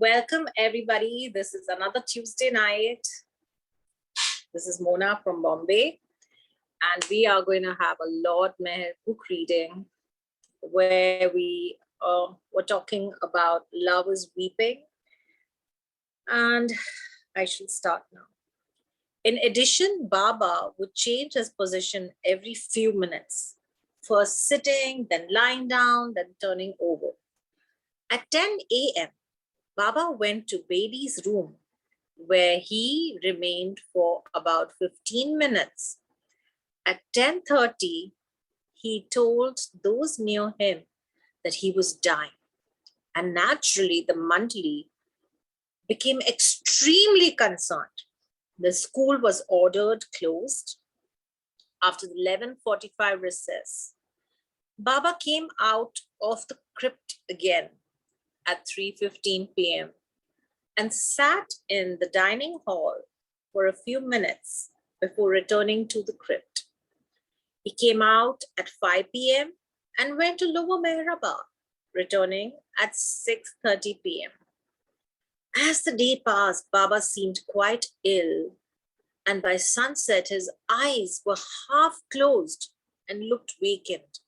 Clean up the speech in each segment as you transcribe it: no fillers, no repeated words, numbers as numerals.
Welcome, everybody. This is another Tuesday night. This is Mona from Bombay, and we are going to have a Lord Meher book reading where we're talking about love is weeping. And I shall start now. In addition, Baba would change his position every few minutes, first sitting, then lying down, then turning over. At 10 a.m., Baba went to Bedi's room, where he remained for about 15 minutes. At 10:30, he told those near him that he was dying. And naturally, the Mandali became extremely concerned. The school was ordered closed after the 11:45 recess. Baba came out of the crypt again at 3:15 p.m. and sat in the dining hall for a few minutes before returning to the crypt. He came out at 5 p.m. and went to Lower Meherabad, returning at 6:30 p.m. As the day passed, Baba seemed quite ill, and by sunset his eyes were half closed and looked vacant.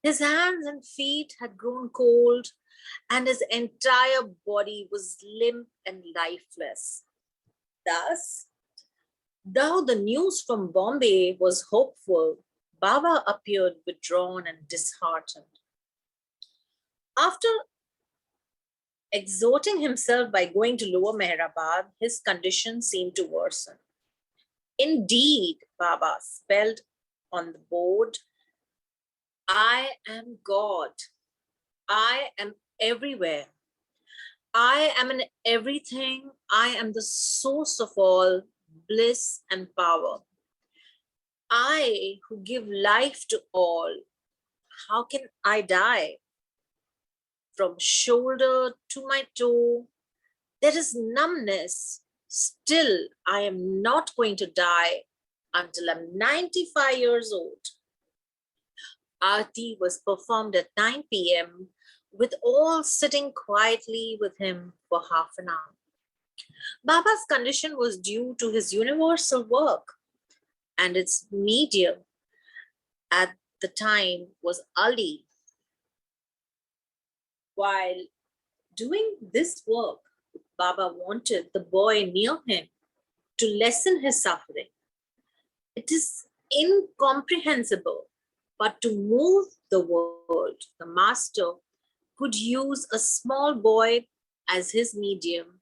His hands and feet had grown cold, and his entire body was limp and lifeless. Thus, though the news from Bombay was hopeful, Baba appeared withdrawn and disheartened. After exhorting himself by going to Lower Meherabad, his condition seemed to worsen. Indeed, Baba spelled on the board, "I am God. I am everywhere. I am in everything. I am the source of all bliss and power. I who give life to all. How can I die? From shoulder to my toe, there is numbness. Still, I am not going to die until I'm 95 years old." Aarti was performed at 9 p.m., with all sitting quietly with him for half an hour. Baba's condition was due to his universal work, and its medium at the time was Ali. While doing this work, Baba wanted the boy near him to lessen his suffering. It is incomprehensible, but to move the world, the master could use a small boy as his medium,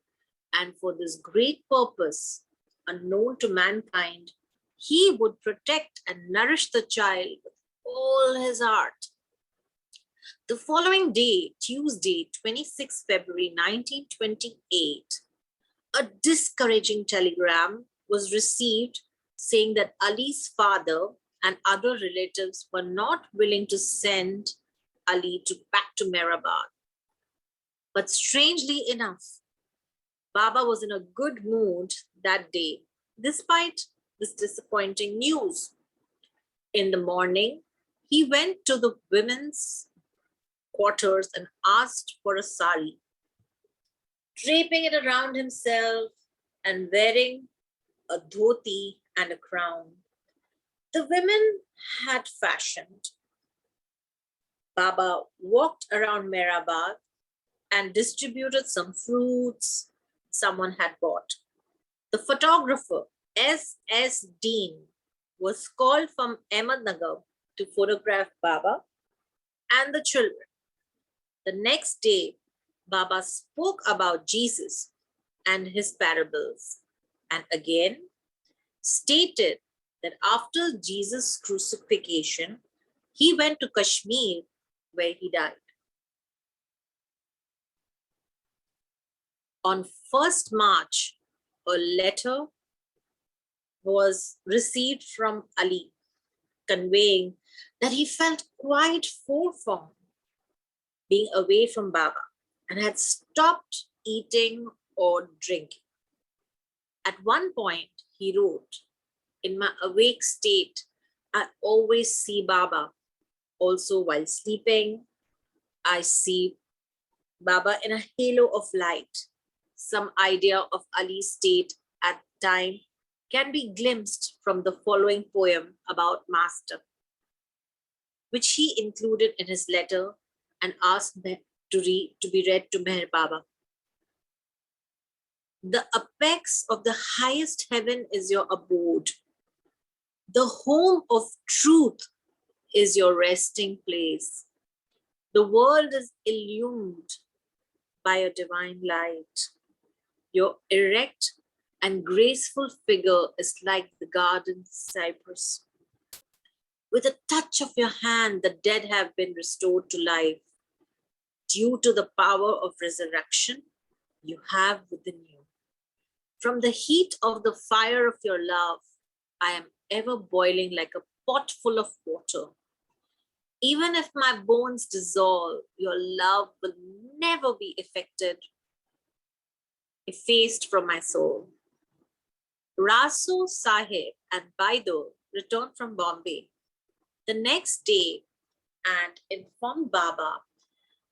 and for this great purpose, unknown to mankind, he would protect and nourish the child with all his heart. The following day, Tuesday, 26 February 1928, a discouraging telegram was received saying that Ali's father and other relatives were not willing to send Ali back to Meherabad. But strangely enough, Baba was in a good mood that day, despite this disappointing news. In the morning, he went to the women's quarters and asked for a sari, draping it around himself and wearing a dhoti and a crown. The women had fashioned. Baba walked around Meherabad and distributed some fruits someone had bought. The photographer, S.S. Dean, was called from Ahmednagar to photograph Baba and the children. The next day, Baba spoke about Jesus and his parables, and again stated that after Jesus' crucifixion, he went to Kashmir, where he died. On 1st March, a letter was received from Ali, conveying that he felt quite forlorn being away from Baba and had stopped eating or drinking. At one point, he wrote, "In my awake state, I always see Baba. Also, while sleeping, I see Baba, in a halo of light, some idea of Ali's state at the time can be glimpsed from the following poem about Master, which he included in his letter and asked to be read to Meher Baba. The apex of the highest heaven is your abode. The home of truth is your resting place. The world is illumined by a divine light. Your erect and graceful figure is like the garden cypress. With a touch of your hand, the dead have been restored to life. Due to the power of resurrection you have within you. From the heat of the fire of your love, I am ever boiling like a pot full of water. Even if my bones dissolve, your love will never be effaced from my soul. Rasu Sahib and Baido returned from Bombay the next day and informed Baba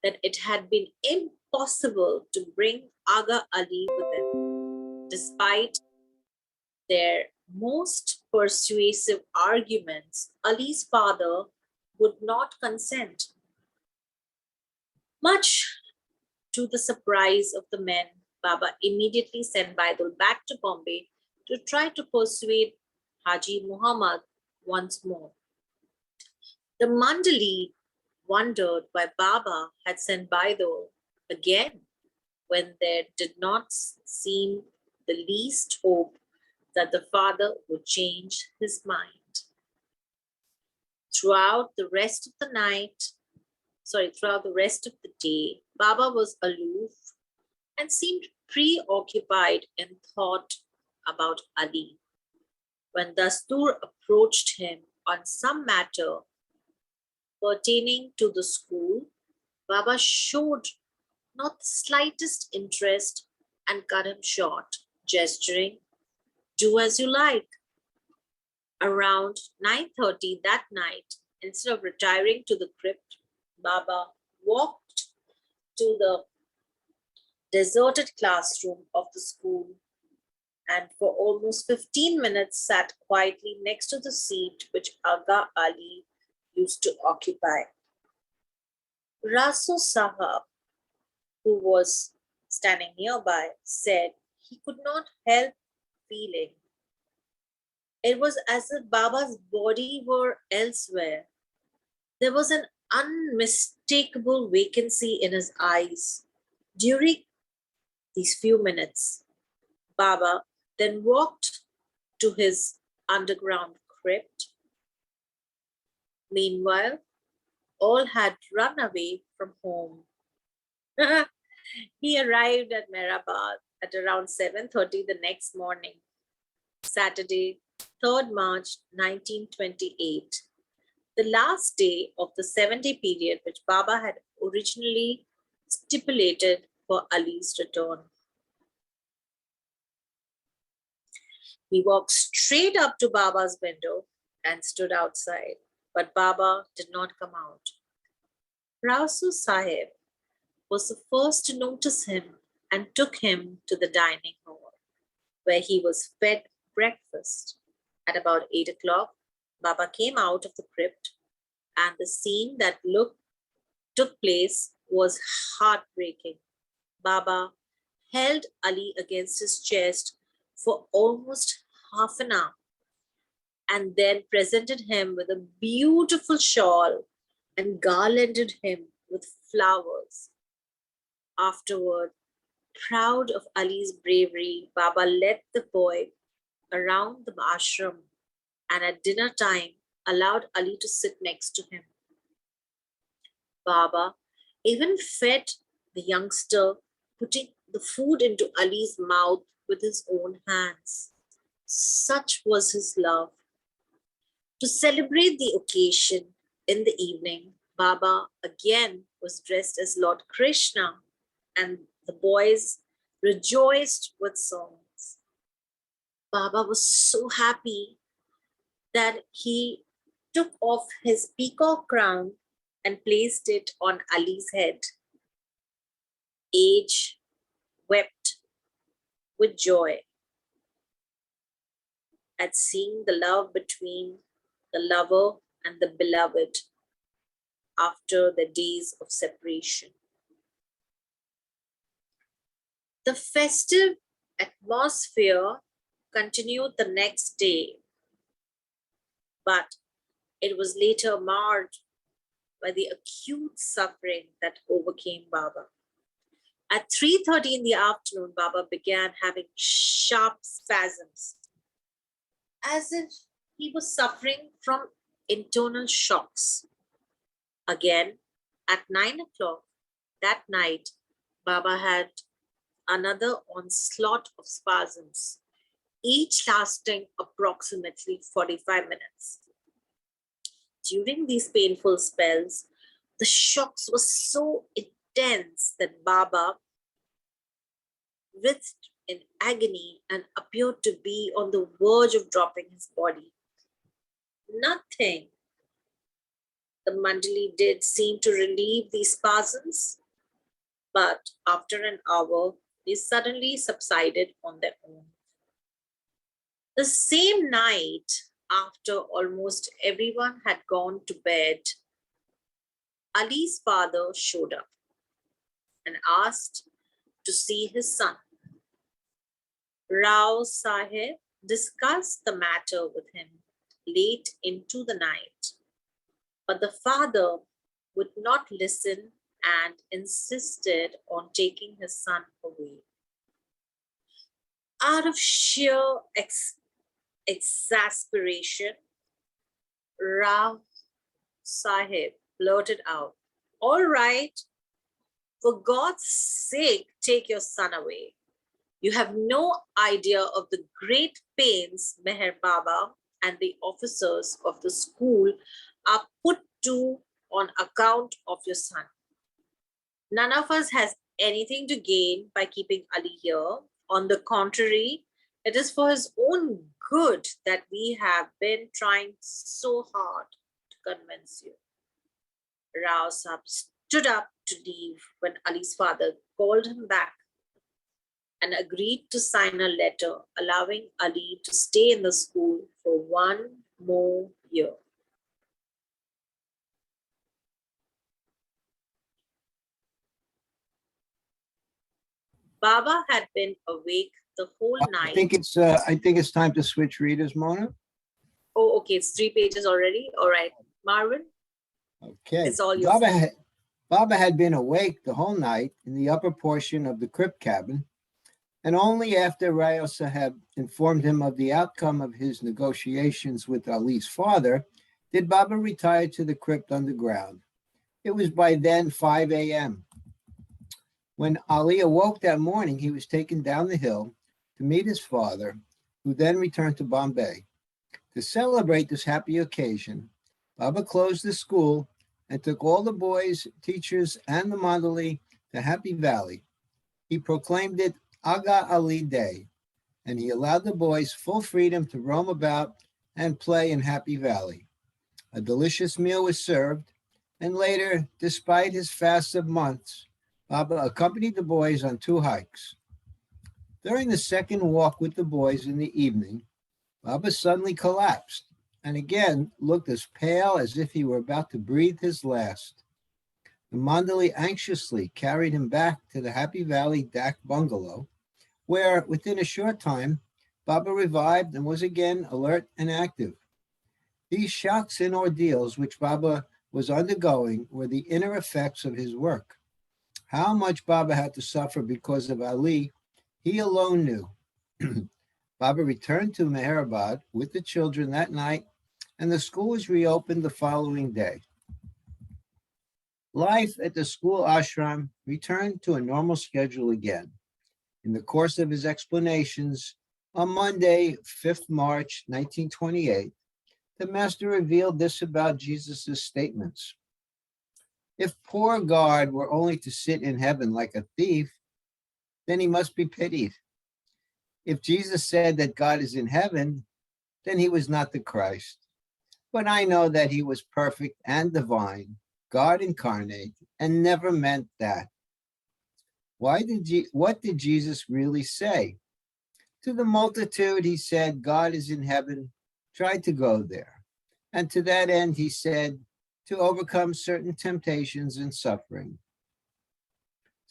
that it had been impossible to bring Aga Ali with them, despite their most persuasive arguments. Ali's father would not consent. Much to the surprise of the men, Baba immediately sent Baidul back to Bombay to try to persuade Haji Muhammad once more. The Mandali wondered why Baba had sent Baidul again when there did not seem the least hope that the father would change his mind. Throughout the rest of the day, Baba was aloof and seemed preoccupied in thought about Ali. When Dastur approached him on some matter pertaining to the school, Baba showed not the slightest interest and cut him short, gesturing, "Do as you like." Around 9:30 that night, instead of retiring to the crypt, Baba walked to the deserted classroom of the school and for almost 15 minutes sat quietly next to the seat which Aga Ali used to occupy. Rasu Sahab, who was standing nearby, said he could not help feeling. It was as if Baba's body were elsewhere. There was an unmistakable vacancy in his eyes. During these few minutes, Baba then walked to his underground crypt. Meanwhile, all had run away from home. He arrived at Mehrabad at around 7:30 the next morning, Saturday, 3rd March 1928, the last day of the 7-day period which Baba had originally stipulated for Ali's return. He walked straight up to Baba's window and stood outside, but Baba did not come out. Rasu Sahib was the first to notice him and took him to the dining hall, where he was fed breakfast. At about 8 o'clock, Baba came out of the crypt, and the scene that took place was heartbreaking. Baba held Ali against his chest for almost half an hour and then presented him with a beautiful shawl and garlanded him with flowers. Afterward, proud of Ali's bravery, Baba led the boy around the ashram and at dinner time allowed Ali to sit next to him. Baba even fed the youngster, putting the food into Ali's mouth with his own hands. Such was his love. To celebrate the occasion in the evening, Baba again was dressed as Lord Krishna, and the boys rejoiced with songs. Baba was so happy that he took off his peacock crown and placed it on Ali's head. age wept with joy at seeing the love between the lover and the beloved after the days of separation. The festive atmosphere continued the next day, but it was later marred by the acute suffering that overcame Baba. At 3:30 in the afternoon, Baba began having sharp spasms, as if he was suffering from internal shocks. Again, at 9 o'clock that night, Baba had another onslaught of spasms, each lasting approximately 45 minutes. During these painful spells, the shocks were so intense that Baba writhed in agony and appeared to be on the verge of dropping his body. Nothing the mandali did seem to relieve these spasms, but after an hour, they suddenly subsided on their own. The same night, after almost everyone had gone to bed, Ali's father showed up and asked to see his son. Rao Sahib discussed the matter with him late into the night, but the father would not listen and insisted on taking his son away. Out of sheer exasperation, Rao Sahib blurted out, "All right, for God's sake, take your son away. You have no idea of the great pains Meher Baba and the officers of the school are put to on account of your son. None of us has anything to gain by keeping Ali here. On the contrary, it is for his own good that we have been trying so hard to convince you." Rao Sahib stood up to leave when Ali's father called him back and agreed to sign a letter allowing Ali to stay in the school for 1 more year. Baba had been awake the whole night. I think it's time to switch readers, Mona. Oh, okay, it's 3 pages already. All right, Marvin. Okay. It's all yours. Baba had been awake the whole night in the upper portion of the crypt cabin, and only after Rao Sahib informed him of the outcome of his negotiations with Ali's father did Baba retire to the crypt underground. It was by then 5 a.m. When Ali awoke that morning, he was taken down the hill to meet his father, who then returned to Bombay. To celebrate this happy occasion, Baba closed the school and took all the boys, teachers, and the mandali to Happy Valley. He proclaimed it Aga Ali Day, and he allowed the boys full freedom to roam about and play in Happy Valley. A delicious meal was served, and later, despite his fast of months, Baba accompanied the boys on 2 hikes. During the second walk with the boys in the evening, Baba suddenly collapsed and again looked as pale as if he were about to breathe his last. The mandali anxiously carried him back to the Happy Valley Dak bungalow, where within a short time, Baba revived and was again alert and active. These shocks and ordeals which Baba was undergoing were the inner effects of his work. How much Baba had to suffer because of Ali, he alone knew. Baba returned to Meherabad with the children that night, and the school was reopened the following day. Life at the school ashram returned to a normal schedule again. In the course of his explanations, on Monday, 5th March, 1928, the master revealed this about Jesus' statements. If poor God were only to sit in heaven like a thief, then he must be pitied. If Jesus said that God is in heaven, then he was not the Christ. But I know that he was perfect and divine, God incarnate, and never meant that. What did Jesus really say? To the multitude, he said, God is in heaven, try to go there. And to that end, he said, to overcome certain temptations and suffering.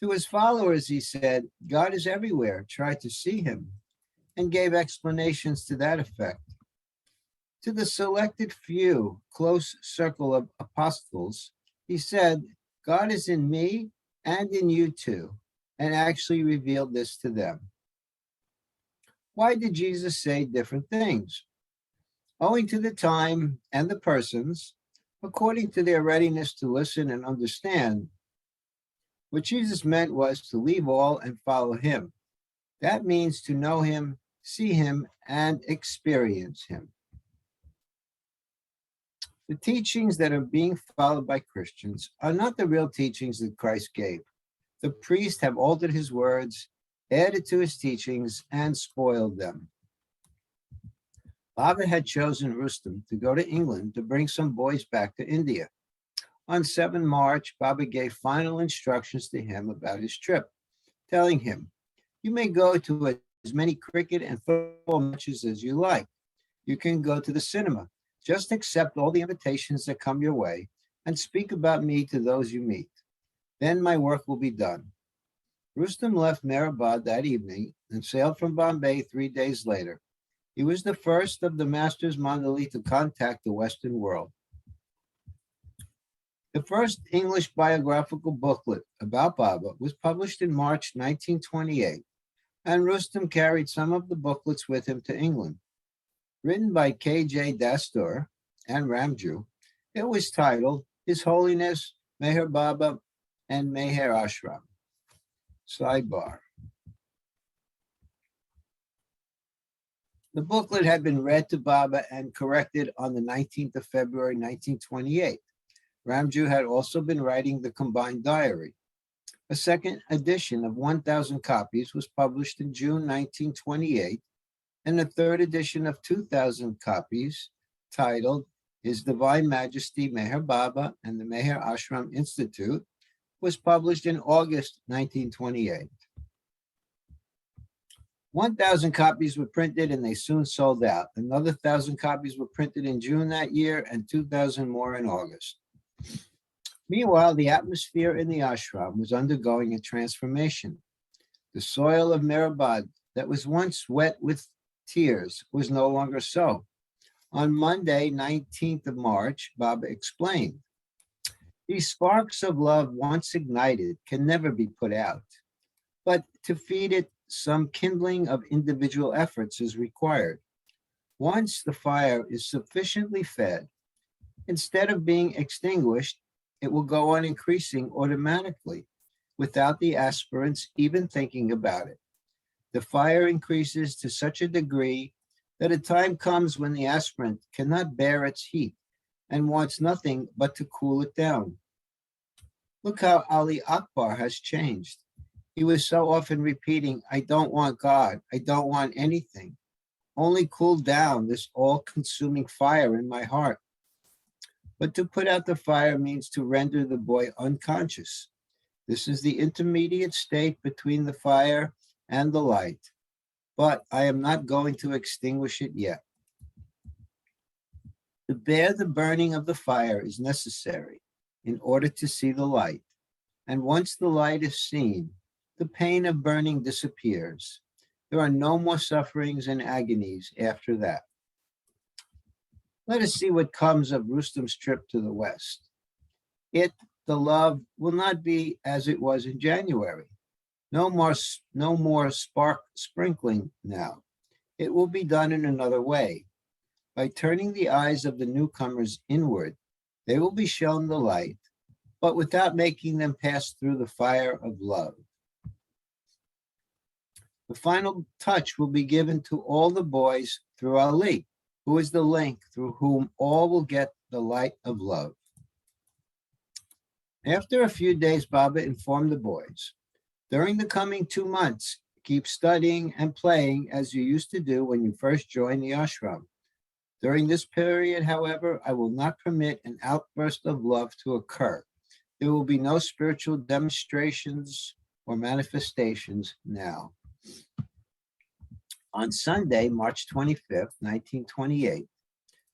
To his followers, he said, God is everywhere, try to see him, and gave explanations to that effect. To the selected few, close circle of apostles, he said, God is in me and in you too, and actually revealed this to them. Why did Jesus say different things? Owing to the time and the persons, according to their readiness to listen and understand, what Jesus meant was to leave all and follow him. That means to know him, see him, and experience him. The teachings that are being followed by Christians are not the real teachings that Christ gave. The priests have altered his words, added to his teachings, and spoiled them. Baba had chosen Rustam to go to England to bring some boys back to India. On 7 March, Baba gave final instructions to him about his trip, telling him, you may go to as many cricket and football matches as you like. You can go to the cinema. Just accept all the invitations that come your way and speak about me to those you meet. Then my work will be done. Rustam left Meherabad that evening and sailed from Bombay 3 days later. He was the first of the Masters Mandali to contact the Western world. The first English biographical booklet about Baba was published in March 1928, and Rustam carried some of the booklets with him to England. Written by K.J. Dastur and Ramju, it was titled His Holiness Meher Baba and Meher Ashram. Sidebar. The booklet had been read to Baba and corrected on the 19th of February, 1928. Ramju had also been writing the combined diary. A second edition of 1,000 copies was published in June 1928, and a third edition of 2,000 copies, titled His Divine Majesty Meher Baba and the Meher Ashram Institute, was published in August 1928. 1,000 copies were printed and they soon sold out. Another 1,000 copies were printed in June that year and 2,000 more in August. Meanwhile, the atmosphere in the ashram was undergoing a transformation. The soil of Meherabad that was once wet with tears was no longer so. On Monday, 19th of March, Baba explained, these sparks of love once ignited can never be put out, but to feed it, some kindling of individual efforts is required. Once the fire is sufficiently fed, instead of being extinguished, it will go on increasing automatically without the aspirants even thinking about it. The fire increases to such a degree that a time comes when the aspirant cannot bear its heat and wants nothing but to cool it down. Look how Ali Akbar has changed. He was so often repeating, I don't want God, I don't want anything. Only cool down this all-consuming fire in my heart. But to put out the fire means to render the boy unconscious. This is the intermediate state between the fire and the light, but I am not going to extinguish it yet. To bear the burning of the fire is necessary in order to see the light. And once the light is seen, the pain of burning disappears. There are no more sufferings and agonies after that. Let us see what comes of Rustam's trip to the West. The love, will not be as it was in January. No more spark sprinkling now. It will be done in another way. By turning the eyes of the newcomers inward, they will be shown the light, but without making them pass through the fire of love. The final touch will be given to all the boys through Ali, who is the link through whom all will get the light of love. After a few days, Baba informed the boys, during the coming 2 months, keep studying and playing as you used to do when you first joined the ashram. During this period, however, I will not permit an outburst of love to occur. There will be no spiritual demonstrations or manifestations now. On Sunday, March 25th, 1928,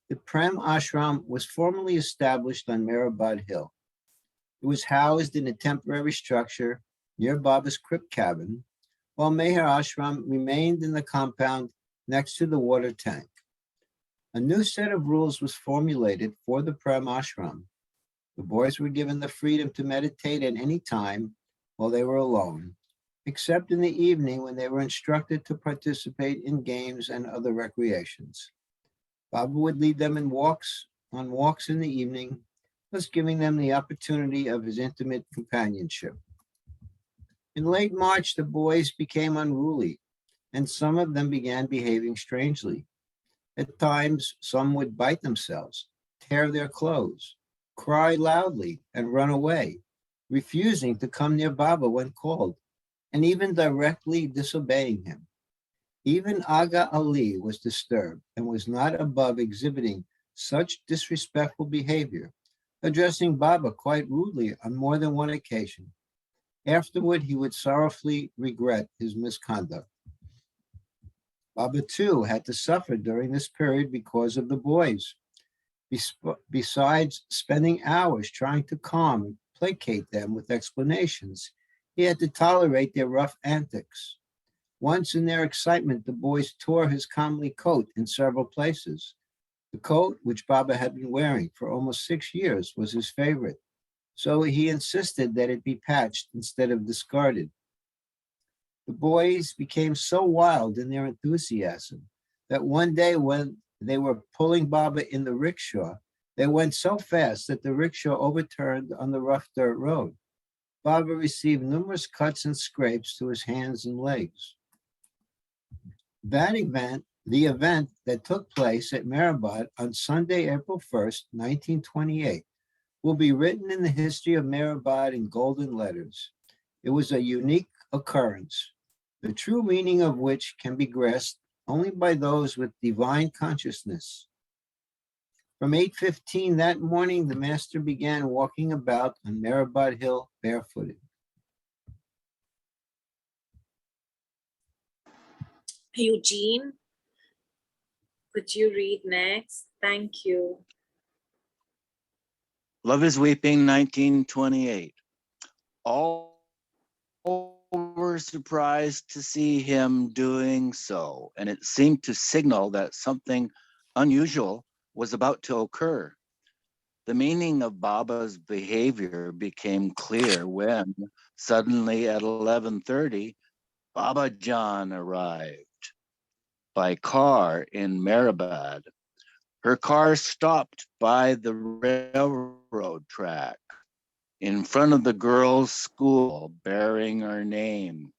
the Prem Ashram was formally established on Mehrabad Hill. It was housed in a temporary structure near Baba's crypt cabin, while Meher Ashram remained in the compound next to the water tank. A new set of rules was formulated for the Prem Ashram. The boys were given the freedom to meditate at any time while they were alone, except in the evening when they were instructed to participate in games and other recreations. Baba would lead them on walks in the evening, thus giving them the opportunity of his intimate companionship. In late March, the boys became unruly, and some of them began behaving strangely. At times, some would bite themselves, tear their clothes, cry loudly, and run away, refusing to come near Baba when called, and even directly disobeying him. Even Aga Ali was disturbed and was not above exhibiting such disrespectful behavior, addressing Baba quite rudely on more than one occasion. Afterward, he would sorrowfully regret his misconduct. Baba, too, had to suffer during this period because of the boys. Besides spending hours trying to calm and placate them with explanations, he had to tolerate their rough antics. Once in their excitement, the boys tore his Kamli coat in several places. The coat, which Baba had been wearing for almost 6 years, was his favorite, so he insisted that it be patched instead of discarded. The boys became so wild in their enthusiasm that one day when they were pulling Baba in the rickshaw, they went so fast that the rickshaw overturned on the rough dirt road. Baba received numerous cuts and scrapes to his hands and legs. The event that took place at Mehrabad on Sunday, April 1st, 1928, will be written in the history of Mehrabad in golden letters. It was a unique occurrence, the true meaning of which can be grasped only by those with divine consciousness. From 8:15 that morning, the master began walking about on Mehrabad Hill barefooted. Eugene, could you read next? Thank you. Love is Weeping, 1928. All were surprised to see him doing so, and it seemed to signal that something unusual was about to occur. The meaning of Baba's behavior became clear when, suddenly at 11:30, Baba Jan arrived by car in Mehrabad. Her car stopped by the railroad track in front of the girls' school bearing her name.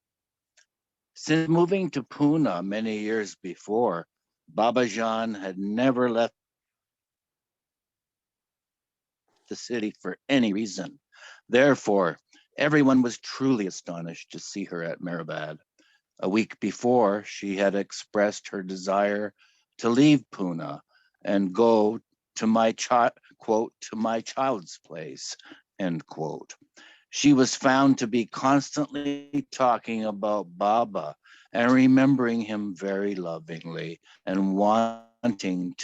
Since moving to Pune many years before, Baba Jan had never left the city for any reason. Therefore, everyone was truly astonished to see her at Mehrabad. A week before, she had expressed her desire to leave Pune and go to my quote, to my child's place, end quote. She was found to be constantly talking about Baba and remembering him very lovingly and wanting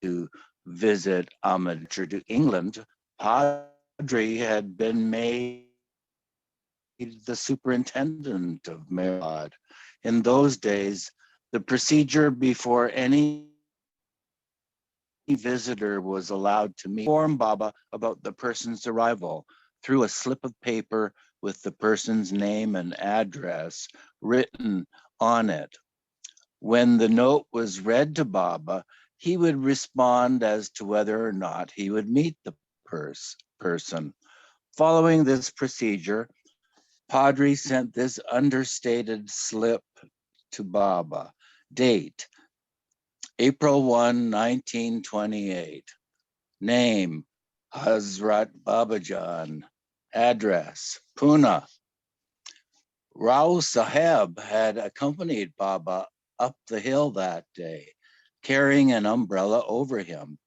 to visit Ahmed to England. Padre had been made the superintendent of Mehrabad. In those days, the procedure before any visitor was allowed to inform Baba about the person's arrival through a slip of paper with the person's name and address written on it. When the note was read to Baba, he would respond as to whether or not he would meet the person. Following this procedure, Padre sent this understated slip to Baba. Date, April 1, 1928. Name, Hazrat Babajan. Address, Pune. Rao Saheb had accompanied Baba up the hill that day, carrying an umbrella over him.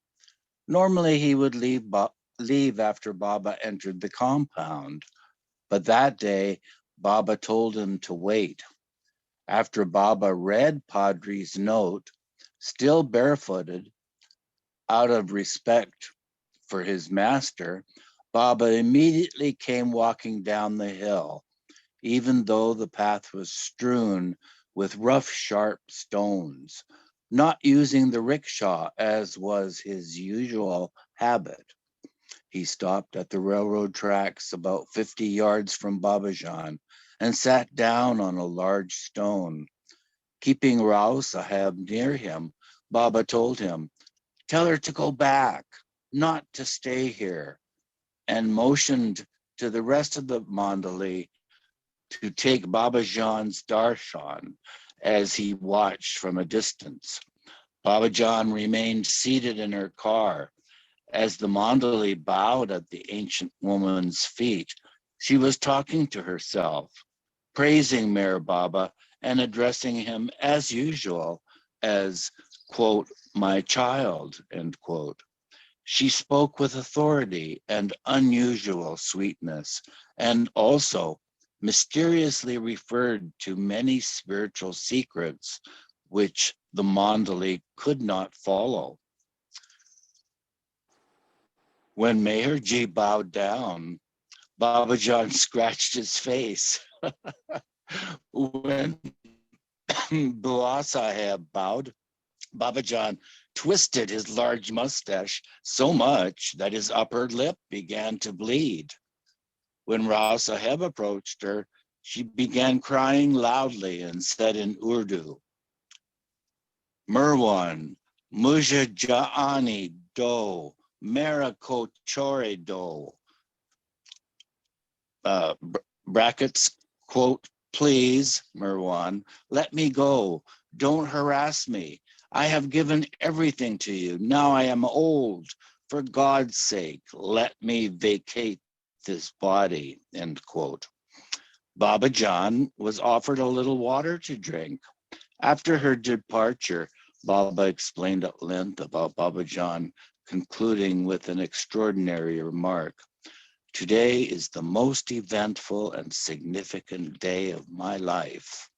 Normally, he would leave after Baba entered the compound. But that day, Baba told him to wait. After Baba read Padri's note, still barefooted, out of respect for his master, Baba immediately came walking down the hill, even though the path was strewn with rough, sharp stones, not using the rickshaw as was his usual habit. He stopped at the railroad tracks about 50 yards from Babajan and sat down on a large stone. Keeping Rao Saheb near him, Baba told him, "Tell her to go back, not to stay here," and motioned to the rest of the mandali to take Babajan's darshan as he watched from a distance. Babajan remained seated in her car. As the mandali bowed at the ancient woman's feet, she was talking to herself, praising Meher Baba and addressing him as usual as, quote, "my child," end quote. She spoke with authority and unusual sweetness, and also mysteriously referred to many spiritual secrets which the mandali could not follow. When Meherji bowed down, Babajan scratched his face. When Bua Saheb bowed, Babajan twisted his large mustache so much that his upper lip began to bleed. When Rao Saheb approached her, she began crying loudly and said in Urdu, "Merwan, mujhe jaani do, mera ko chore do." Brackets, quote, "Please, Merwan, let me go. Don't harass me. I have given everything to you. Now I am old. For God's sake, let me vacate this body," end quote. Babajan was offered a little water to drink. After her departure, Baba explained at length about Babajan, concluding with an extraordinary remark. "Today is the most eventful and significant day of my life."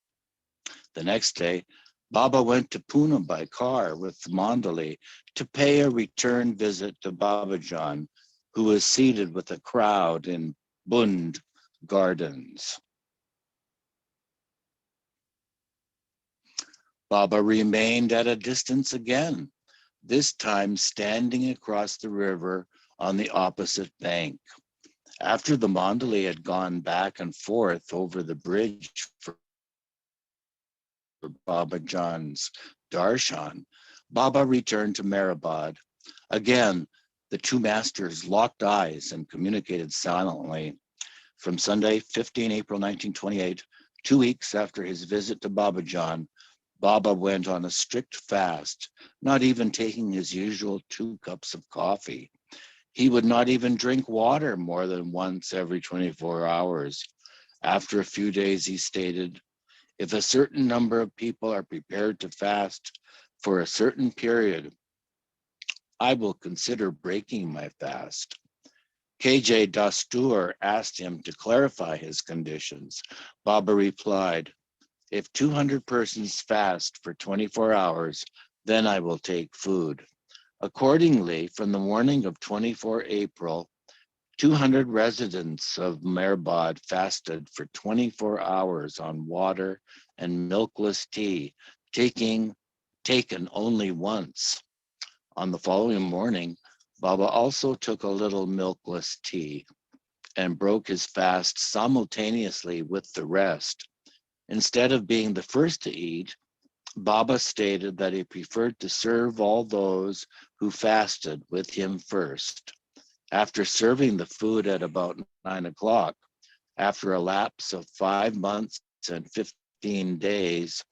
The next day, Baba went to Pune by car with Mandali to pay a return visit to Babajan, who was seated with a crowd in Bund Gardens. Baba remained at a distance again, this time standing across the river on the opposite bank. After the mandali had gone back and forth over the bridge for Babajan's darshan, Baba returned to Mehrabad. Again, the two masters locked eyes and communicated silently. From Sunday, 15 April 1928, 2 weeks after his visit to Babajan, Baba went on a strict fast, not even taking his usual 2 cups of coffee. He would not even drink water more than once every 24 hours. After a few days, he stated, "If a certain number of people are prepared to fast for a certain period, I will consider breaking my fast." KJ Dastur asked him to clarify his conditions. Baba replied, "If 200 persons fast for 24 hours, then I will take food." Accordingly, from the morning of 24 April, 200 residents of Mehrabad fasted for 24 hours on water and milkless tea, taken only once. On the following morning, Baba also took a little milkless tea and broke his fast simultaneously with the rest. Instead of being the first to eat, Baba stated that he preferred to serve all those who fasted with him first. After serving the food at about 9 o'clock, after a lapse of 5 months and 15 days,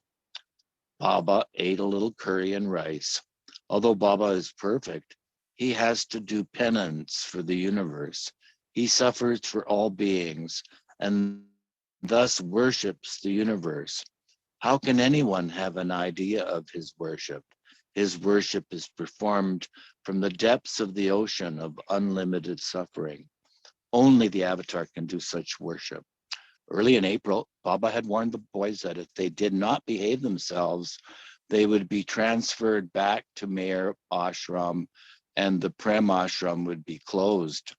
Baba ate a little curry and rice. Although Baba is perfect, he has to do penance for the universe. He suffers for all beings and thus worships the universe. How can anyone have an idea of his worship? His worship is performed from the depths of the ocean of unlimited suffering. Only the avatar can do such worship. Early in April, Baba had warned the boys that if they did not behave themselves, they would be transferred back to MEHER ashram and the Prem ashram would be closed.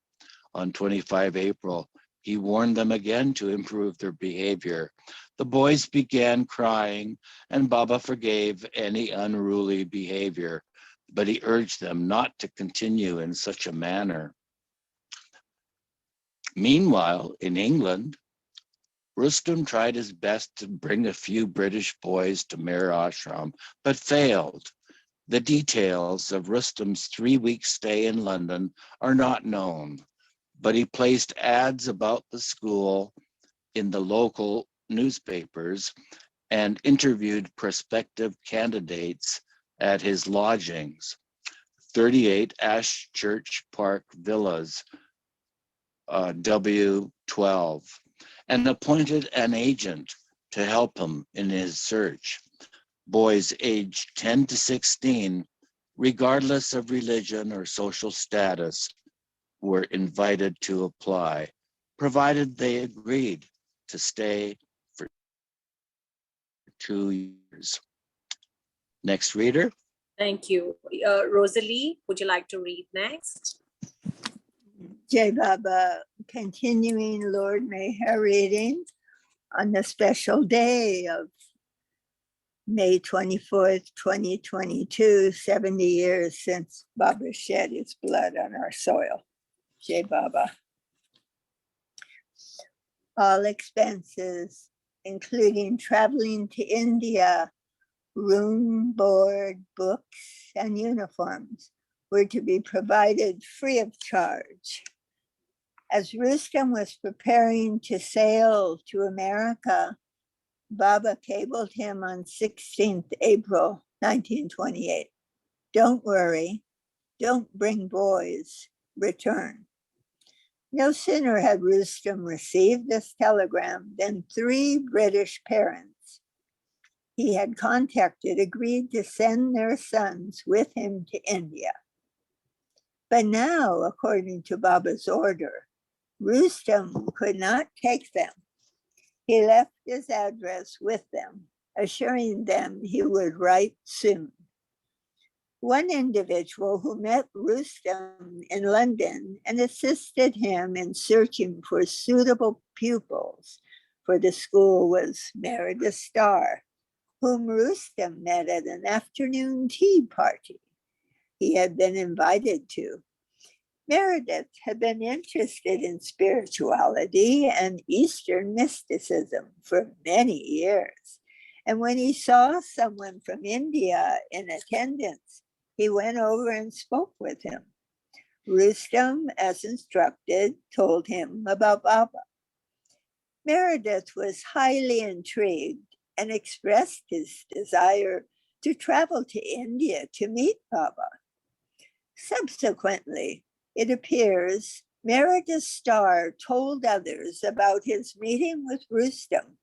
On 25 April, he warned them again to improve their behavior. The boys began crying and Baba forgave any unruly behavior, but he urged them not to continue in such a manner. Meanwhile, in England, Rustam tried his best to bring a few British boys to MEHER ashram, but failed. The details of Rustam's 3-week stay in London are not known, but he placed ads about the school in the local newspapers and interviewed prospective candidates at his lodgings, 38 Ashchurch Park Villas, W12, and appointed an agent to help him in his search. Boys aged 10 to 16, regardless of religion or social status, were invited to apply, provided they agreed to stay for 2 years. Next reader. Thank you. Rosalie, would you like to read next? Jai Baba, continuing Lord Meher reading on the special day of May 24th, 2022, 70 years since Baba shed his blood on our soil. Jai Baba. All expenses, including traveling to India, room, board, books, and uniforms, were to be provided free of charge. As Rustam was preparing to sail to America, Baba cabled him on 16th April 1928. Don't worry, don't bring boys, return. No sooner had Rustam received this telegram than 3 British parents he had contacted agreed to send their sons with him to India. But now, according to Baba's order, Rustam could not take them. He left his address with them, assuring them he would write soon. One individual who met Rustam in London and assisted him in searching for suitable pupils for the school was Meredith Starr, whom Rustam met at an afternoon tea party he had been invited to. Meredith had been interested in spirituality and Eastern mysticism for many years. And when he saw someone from India in attendance, he went over and spoke with him. Rustam, as instructed, told him about Baba. Meredith was highly intrigued and expressed his desire to travel to India to meet Baba. Subsequently, it appears Meredith Starr told others about his meeting with Rustam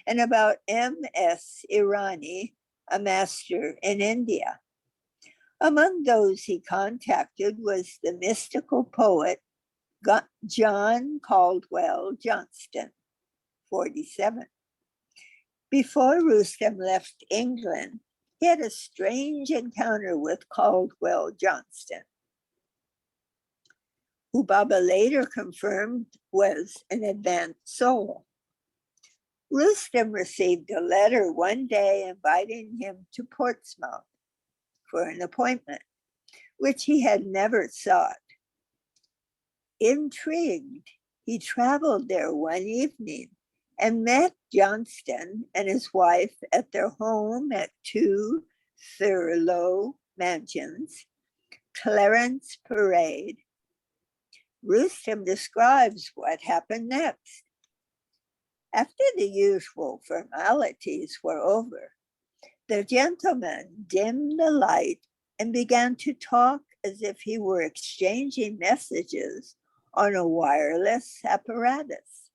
and about M.S. Irani, a master in India. Among those he contacted was the mystical poet John Caldwell Johnston, 47. Before Rustam left England, he had a strange encounter with Caldwell Johnston, who Baba later confirmed was an advanced soul. Rustam received a letter one day inviting him to Portsmouth for an appointment, which he had never sought. Intrigued, he traveled there one evening and met Johnston and his wife at their home at 2 Thurlow Mansions, Clarence Parade. Rustam describes what happened next. After the usual formalities were over, the gentleman dimmed the light and began to talk as if he were exchanging messages on a wireless apparatus,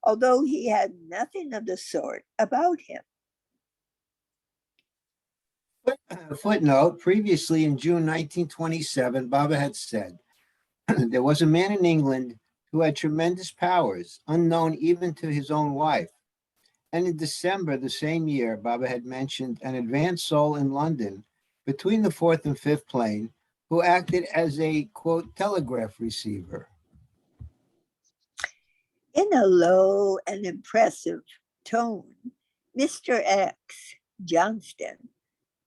although he had nothing of the sort about him. Footnote, previously in June 1927, Baba had said, there was a man in England who had tremendous powers, unknown even to his own wife. And in December the same year, Baba had mentioned an advanced soul in London between the fourth and fifth plane who acted as a, quote, telegraph receiver. In a low and impressive tone, Mr. X, Johnston,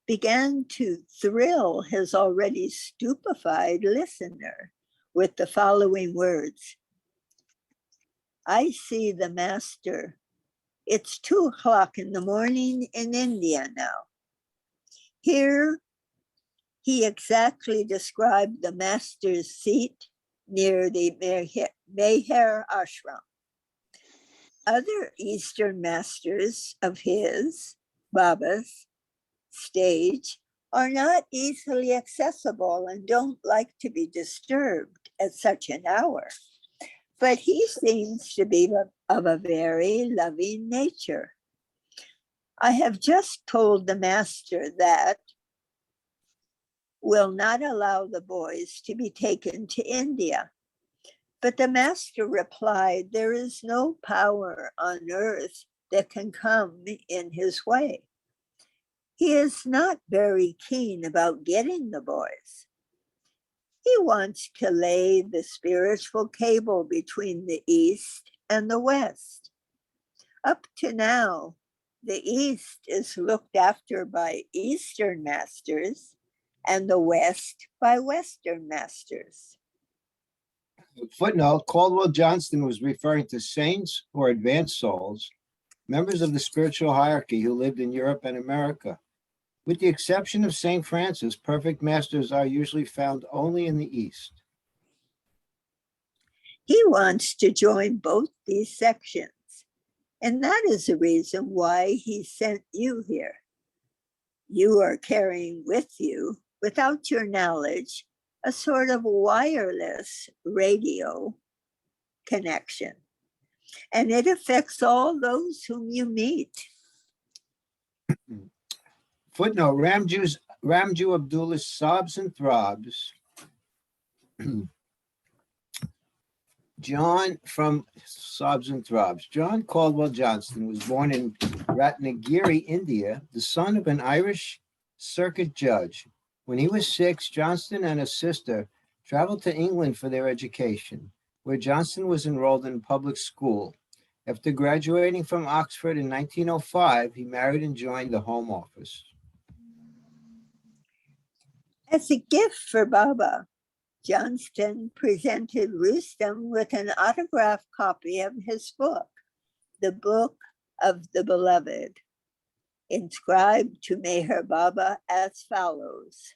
began to thrill his already stupefied listener with the following words. I see the master. It's 2:00 in the morning in India now. Here, he exactly described the master's seat near the MEHER ashram. Other Eastern masters of his, Baba's, stage are not easily accessible and don't like to be disturbed at such an hour. But he seems to be of a very loving nature. I have just told the master that will not allow the boys to be taken to India. But the master replied, there is no power on earth that can come in his way. He is not very keen about getting the boys. He wants to lay the spiritual cable between the East and the West. Up to now, the East is looked after by Eastern masters and the West by Western masters. Footnote, Caldwell Johnston was referring to saints or advanced souls, members of the spiritual hierarchy who lived in Europe and America. With the exception of St. Francis, perfect masters are usually found only in the East. He wants to join both these sections, and that is the reason why he sent you here. You are carrying with you, without your knowledge, a sort of wireless radio connection, and it affects all those whom you meet. Footnote, Ramju Abdullah's Sobs and Throbs. John from Sobs and Throbs. John Caldwell Johnston was born in Ratnagiri, India, the son of an Irish circuit judge. When he was 6, Johnston and his sister traveled to England for their education, where Johnston was enrolled in public school. After graduating from Oxford in 1905, he married and joined the Home Office. As a gift for Baba, Johnston presented Rustam with an autographed copy of his book, The Book of the Beloved, inscribed to Meher Baba as follows.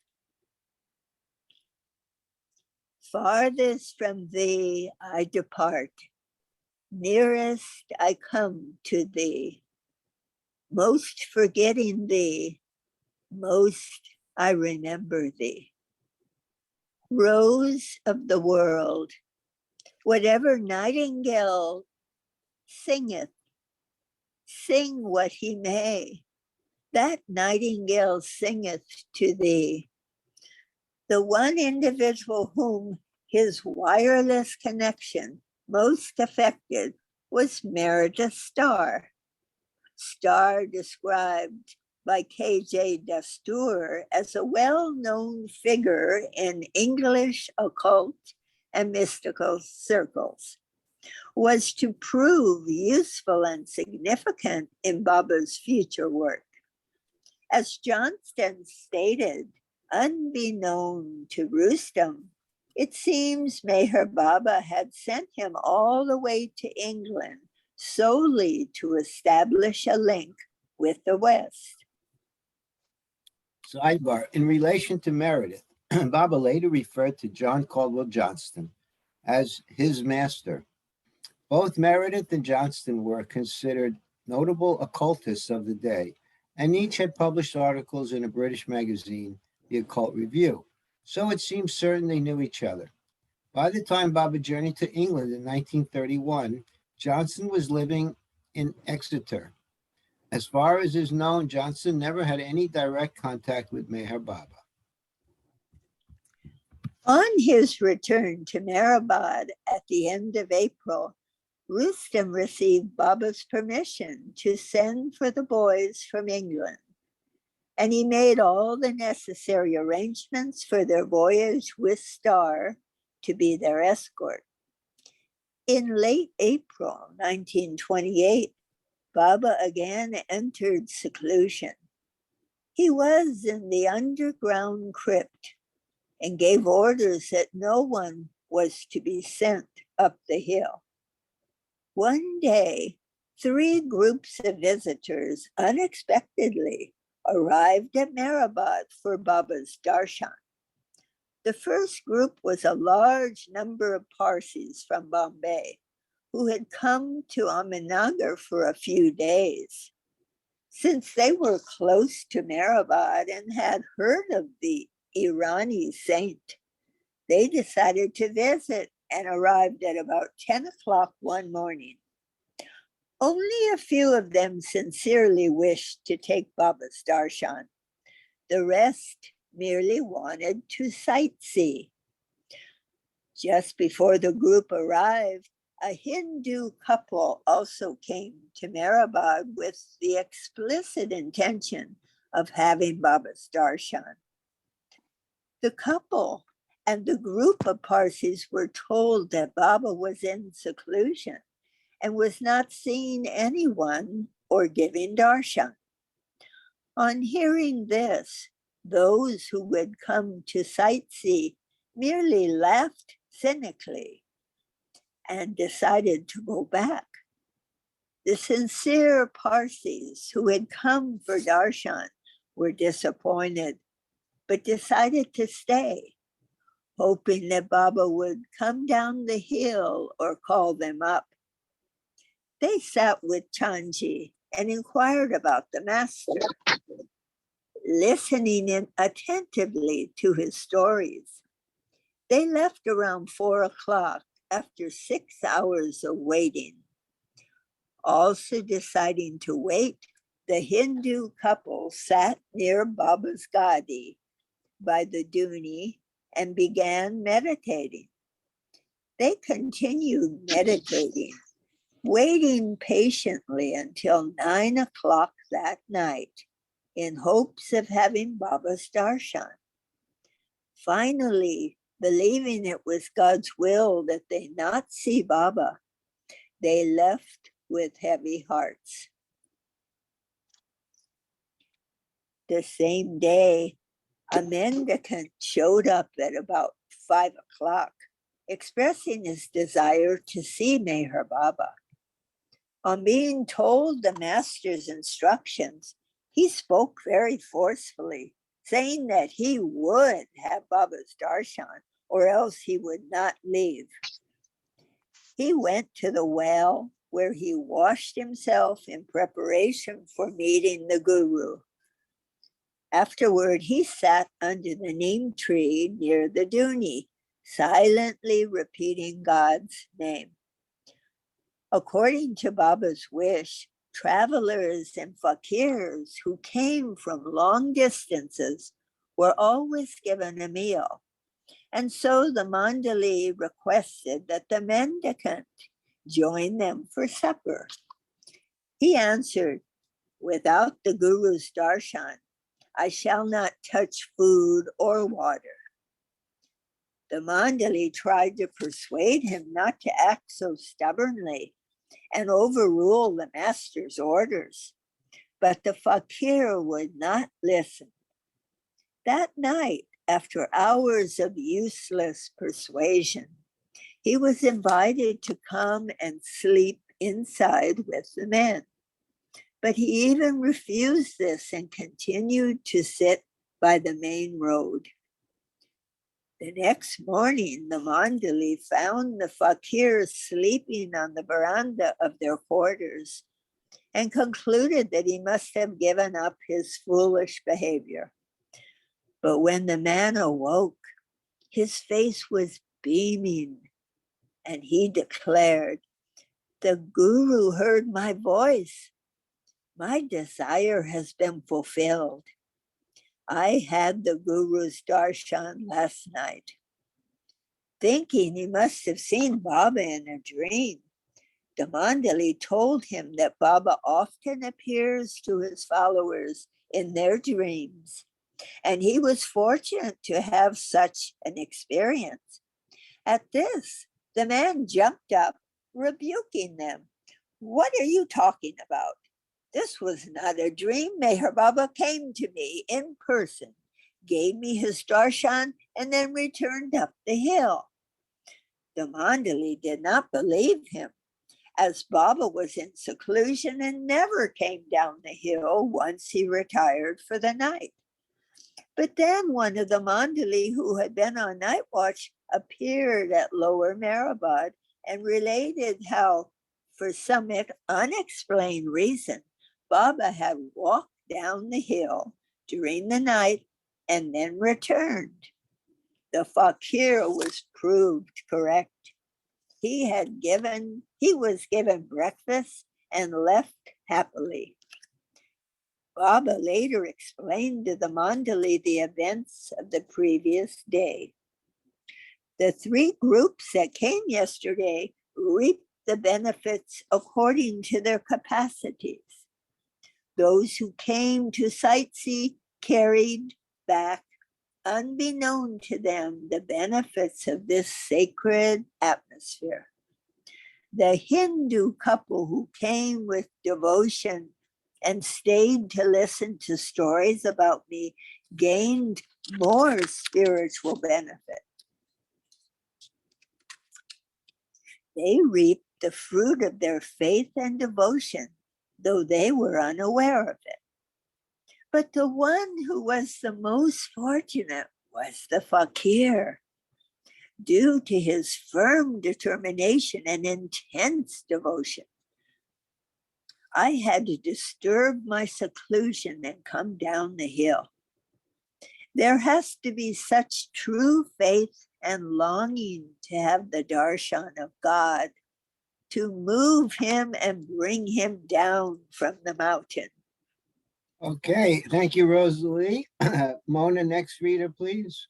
Farthest from thee I depart, nearest I come to thee, most forgetting thee, most I remember thee. Rose of the world, whatever nightingale singeth, sing what he may, that nightingale singeth to thee. The one individual whom his wireless connection most affected was Meredith Starr. Starr described by K.J. Dastoor as a well-known figure in English occult and mystical circles, was to prove useful and significant in Baba's future work. As Johnston stated, unbeknown to Rustam, it seems Meher Baba had sent him all the way to England solely to establish a link with the West. Sidebar, in relation to Meredith, Baba later referred to John Caldwell Johnston as his master. Both Meredith and Johnston were considered notable occultists of the day, and each had published articles in a British magazine, The Occult Review. So it seems certain they knew each other. By the time Baba journeyed to England in 1931, Johnston was living in Exeter. As far as is known, Johnston never had any direct contact with Meher Baba. On his return to Meherabad at the end of April, Rustam received Baba's permission to send for the boys from England, and he made all the necessary arrangements for their voyage with Star to be their escort. In late April 1928, Baba again entered seclusion. He was in the underground crypt and gave orders that no one was to be sent up the hill. One day, 3 groups of visitors unexpectedly arrived at Meherabad for Baba's darshan. The first group was a large number of Parsis from Bombay who had come to Ahmednagar for a few days. Since they were close to Meherabad and had heard of the Irani saint, they decided to visit and arrived at about 10 o'clock one morning. Only a few of them sincerely wished to take Baba's darshan. The rest merely wanted to sightsee. Just before the group arrived, a Hindu couple also came to Meherabad with the explicit intention of having Baba's darshan. The couple and the group of Parsis were told that Baba was in seclusion and was not seeing anyone or giving darshan. On hearing this, those who had come to sightsee merely laughed cynically and decided to go back. The sincere Parsis who had come for darshan were disappointed, but decided to stay, hoping that Baba would come down the hill or call them up. They sat with Chanji and inquired about the master, listening in attentively to his stories. They left around 4 o'clock after 6 hours of waiting. Also deciding to wait, the Hindu couple sat near Baba's Gadi by the Duni and began meditating. They continued meditating, waiting patiently until 9 o'clock that night in hopes of having Baba's darshan. Finally, believing it was God's will that they not see Baba, they left with heavy hearts. The same day, a mendicant showed up at about 5 o'clock, expressing his desire to see Meher Baba. On being told the master's instructions, he spoke very forcefully, saying that he would have Baba's darshan or else he would not leave. He went to the well where he washed himself in preparation for meeting the Guru. Afterward, he sat under the neem tree near the Duni, silently repeating God's name. According to Baba's wish, travelers and fakirs who came from long distances were always given a meal. And so the Mandali requested that the mendicant join them for supper. He answered, "Without the Guru's darshan, I shall not touch food or water." The Mandali tried to persuade him not to act so stubbornly and overrule the master's orders, but the fakir would not listen. That night, after hours of useless persuasion, he was invited to come and sleep inside with the men. But he even refused this and continued to sit by the main road. The next morning, the Mandali found the fakir sleeping on the veranda of their quarters and concluded that he must have given up his foolish behavior. But when the man awoke, his face was beaming, and he declared, "The Guru heard my voice. My desire has been fulfilled. I had the Guru's darshan last night." Thinking he must have seen Baba in a dream, the Mandali told him that Baba often appears to his followers in their dreams, and he was fortunate to have such an experience. At this, the man jumped up, rebuking them. What are you talking about? This was not a dream. Meher Baba came to me in person, gave me his darshan, and then returned up the hill. The Mandali did not believe him, as Baba was in seclusion and never came down the hill once he retired for the night. But then one of the Mandali who had been on night watch appeared at Lower Mehrabad and related how, for some unexplained reason, Baba had walked down the hill during the night and then returned. The fakir was proved correct. He was given breakfast and left happily. Baba later explained to the Mandali the events of the previous day. The 3 groups that came yesterday reaped the benefits according to their capacities. Those who came to sightsee carried back, unbeknown to them, the benefits of this sacred atmosphere. The Hindu couple who came with devotion and stayed to listen to stories about me gained more spiritual benefit. They reaped the fruit of their faith and devotion, though they were unaware of it. But the one who was the most fortunate was the fakir. Due to his firm determination and intense devotion, I had to disturb my seclusion and come down the hill. There has to be such true faith and longing to have the darshan of God to move him and bring him down from the mountain. Okay, thank you, Rosalie. Mona, next reader, please.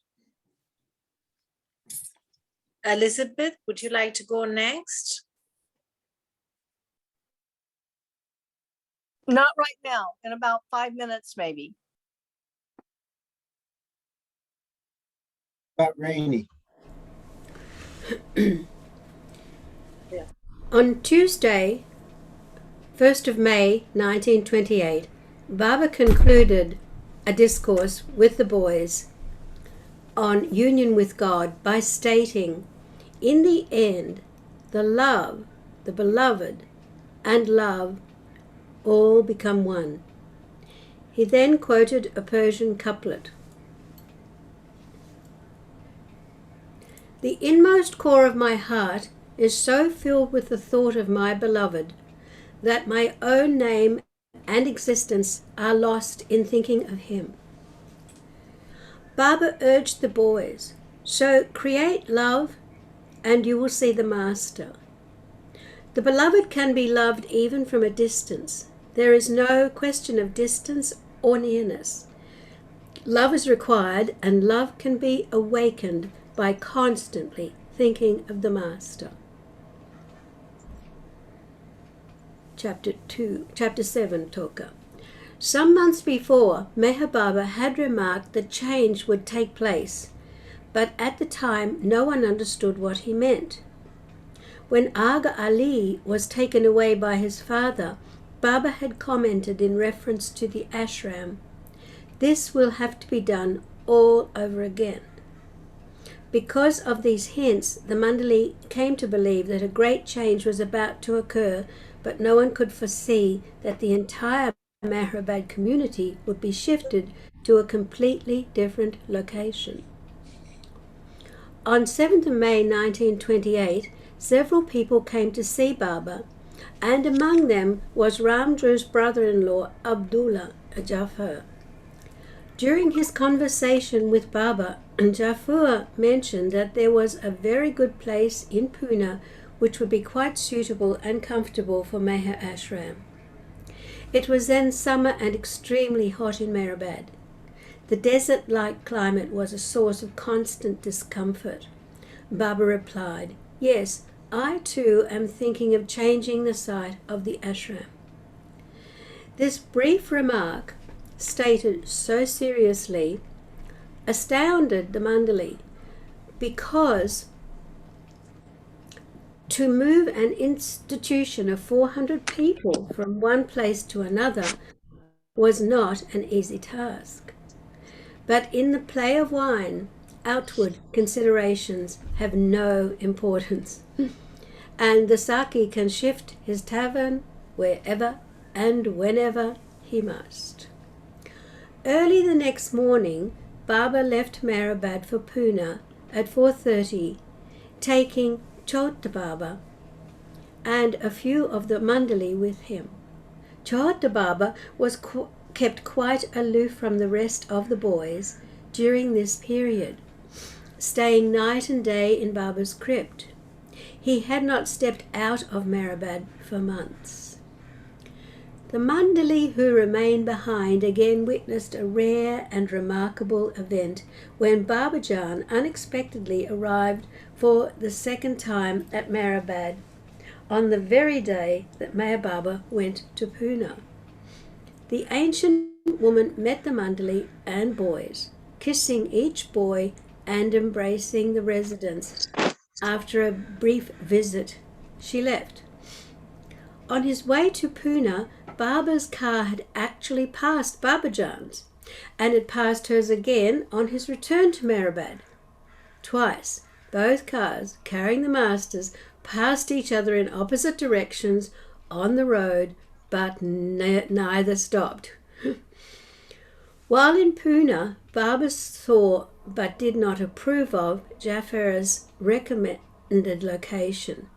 Elizabeth, would you like to go next? Not right now, in about 5 minutes, maybe. About Rainey. On Tuesday, 1st of May 1928, Baba concluded a discourse with the boys on union with God by stating, in the end, the love, the beloved, and love all become one. He then quoted a Persian couplet. The inmost core of my heart is so filled with the thought of my beloved that my own name and existence are lost in thinking of him. Baba urged the boys, so create love and you will see the Master. The beloved can be loved even from a distance. There is no question of distance or nearness. Love is required, and love can be awakened by constantly thinking of the Master. Chapter 7, Toka. Some months before, Meher Baba had remarked that change would take place, but at the time no one understood what he meant. When Aga Ali was taken away by his father, Baba had commented in reference to the ashram, "This will have to be done all over again." Because of these hints, the Mandali came to believe that a great change was about to occur, but no one could foresee that the entire Mehrabad community would be shifted to a completely different location. On 7th of May 1928, several people came to see Baba, and among them was Ramdru's brother-in-law, Abdullah Jafar. During his conversation with Baba, Jafar mentioned that there was a very good place in Pune which would be quite suitable and comfortable for Meher Ashram. It was then summer and extremely hot in Mehrabad. The desert-like climate was a source of constant discomfort. Baba replied, "Yes, I too am thinking of changing the site of the ashram." This brief remark, stated so seriously, astounded the Mandali, because to move an institution of 400 people from one place to another was not an easy task. But in the play of wine, outward considerations have no importance, and the Saki can shift his tavern wherever and whenever he must. Early the next morning, Baba left Meherabad for Pune at 4:30, taking Chota Baba and a few of the Mandali with him. Chota Baba was kept quite aloof from the rest of the boys during this period, staying night and day in Baba's crypt. He had not stepped out of Meherabad for months. The Mandali who remained behind again witnessed a rare and remarkable event when Babajan unexpectedly arrived for the second time at Meherabad on the very day that Meher Baba went to Pune. The ancient woman met the Mandali and boys, kissing each boy and embracing the residents. After a brief visit, she left. On his way to Pune, Baba's car had actually passed Babajan's, and had passed hers again on his return to Meherabad. Twice, both cars, carrying the masters, passed each other in opposite directions on the road, but neither stopped. While in Pune, Baba saw but did not approve of Jafar's recommended location.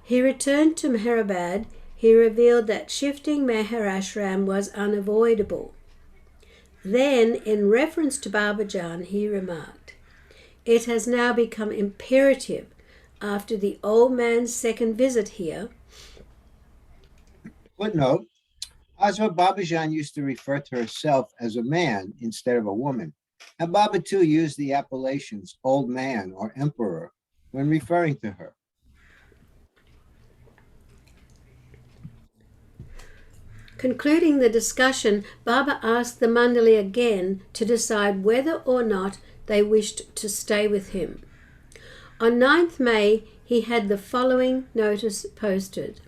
He returned to Meherabad. He revealed that shifting Meher Ashram was unavoidable. Then, in reference to Babajan, he remarked, "It has now become imperative, after the old man's second visit here." Footnote, Hazrat Babajan used to refer to herself as a man instead of a woman, and Baba too used the appellations old man or emperor when referring to her. Concluding the discussion, Baba asked the Mandali again to decide whether or not they wished to stay with him. On 9th May, he had the following notice posted: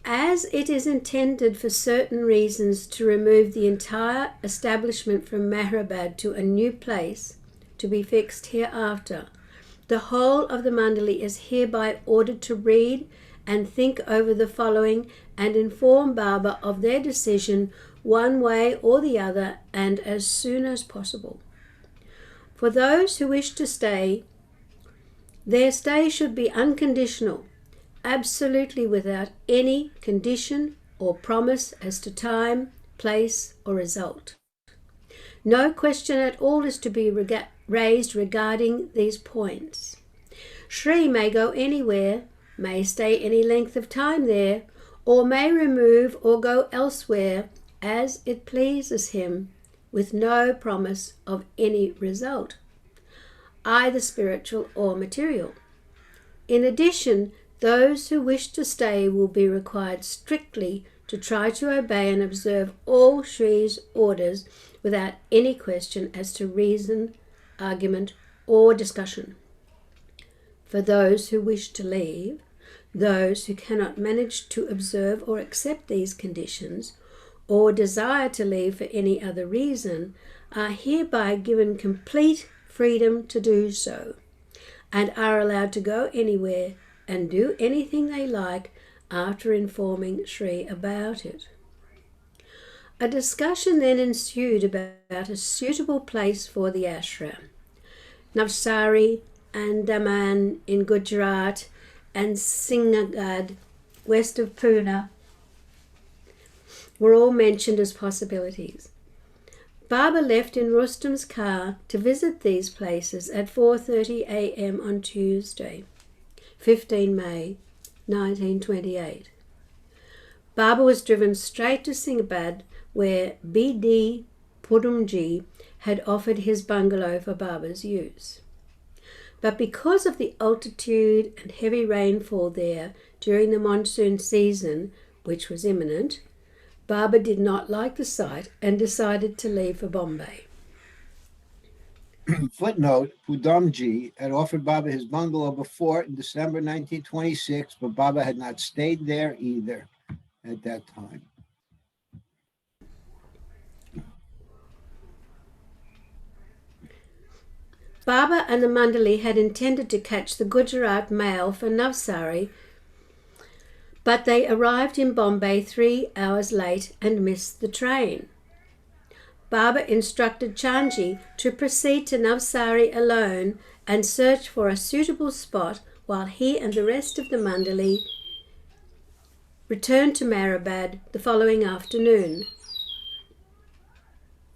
"As it is intended for certain reasons to remove the entire establishment from Meherabad to a new place, to be fixed hereafter, the whole of the Mandali is hereby ordered to read and think over the following and inform Baba of their decision one way or the other, and as soon as possible. For those who wish to stay, their stay should be unconditional, absolutely without any condition or promise as to time, place, or result. No question at all is to be raised regarding these points. Shri may go anywhere, may stay any length of time there, or may remove or go elsewhere as it pleases him, with no promise of any result, either spiritual or material. In addition, those who wish to stay will be required strictly to try to obey and observe all Shri's orders without any question as to reason, argument, or discussion. For those who wish to leave, those who cannot manage to observe or accept these conditions, or desire to leave for any other reason, are hereby given complete freedom to do so, and are allowed to go anywhere and do anything they like after informing Shri about it." A discussion then ensued about a suitable place for the ashram. Navsari, Andaman in Gujarat, and Singhgad, west of Pune, were all mentioned as possibilities. Baba left in Rustam's car to visit these places at 4:30 a.m. on Tuesday, 15 May 1928. Baba was driven straight to Singhgad, where B.D. Pudumji had offered his bungalow for Baba's use. But because of the altitude and heavy rainfall there during the monsoon season, which was imminent, Baba did not like the sight and decided to leave for Bombay. Footnote, Pudamji had offered Baba his bungalow before in December 1926, but Baba had not stayed there either at that time. Baba and the Mandali had intended to catch the Gujarat mail for Navsari, but they arrived in Bombay 3 hours late and missed the train. Baba instructed Chanji to proceed to Navsari alone and search for a suitable spot while he and the rest of the Mandali returned to Meherabad the following afternoon.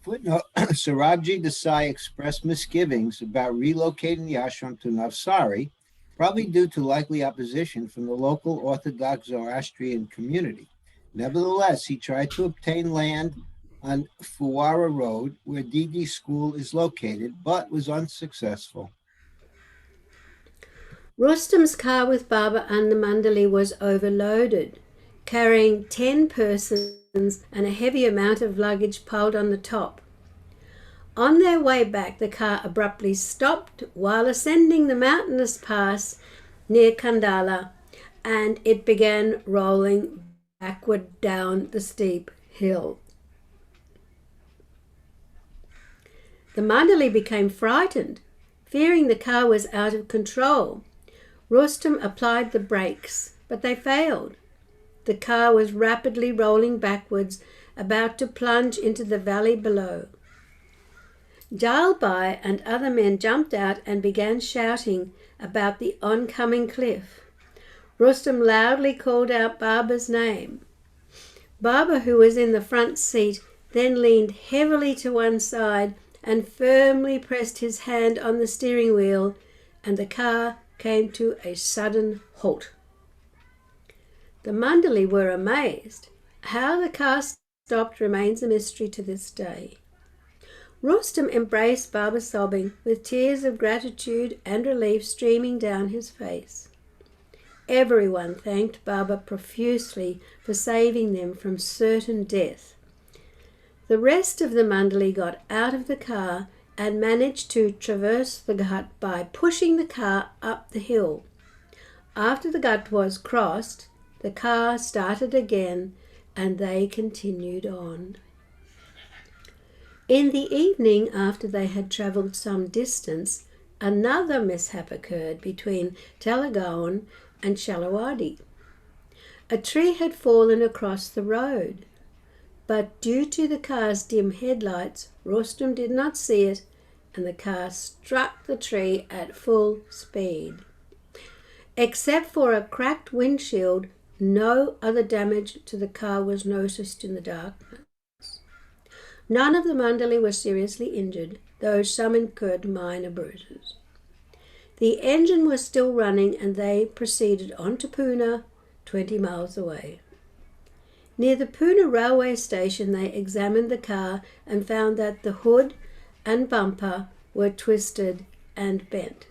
Footnote, Sarabji Desai expressed misgivings about relocating the ashram to Navsari, probably due to likely opposition from the local Orthodox Zoroastrian community. Nevertheless, he tried to obtain land on Fuwara Road, where Didi School is located, but was unsuccessful. Rustam's car with Baba and the Mandali was overloaded, carrying 10 persons and a heavy amount of luggage piled on the top. On their way back, the car abruptly stopped while ascending the mountainous pass near Kandala, and it began rolling backward down the steep hill. The Mandali became frightened, fearing the car was out of control. Rustam applied the brakes, but they failed. The car was rapidly rolling backwards, about to plunge into the valley below. Jalbai and other men jumped out and began shouting about the oncoming cliff. Rustam loudly called out Baba's name. Baba, who was in the front seat, then leaned heavily to one side and firmly pressed his hand on the steering wheel, and the car came to a sudden halt. The Mandali were amazed. How the car stopped remains a mystery to this day. Rustam embraced Baba sobbing, with tears of gratitude and relief streaming down his face. Everyone thanked Baba profusely for saving them from certain death. The rest of the Mandali got out of the car and managed to traverse the Ghat by pushing the car up the hill. After the Ghat was crossed, the car started again and they continued on. In the evening, after they had travelled some distance, another mishap occurred between Telagaon and Shalawadi. A tree had fallen across the road, but due to the car's dim headlights, Rustam did not see it, and the car struck the tree at full speed. Except for a cracked windshield, no other damage to the car was noticed in the darkness. None of the Mandali were seriously injured, though some incurred minor bruises. The engine was still running and they proceeded on to Pune, 20 miles away. Near the Pune railway station, they examined the car and found that the hood and bumper were twisted and bent.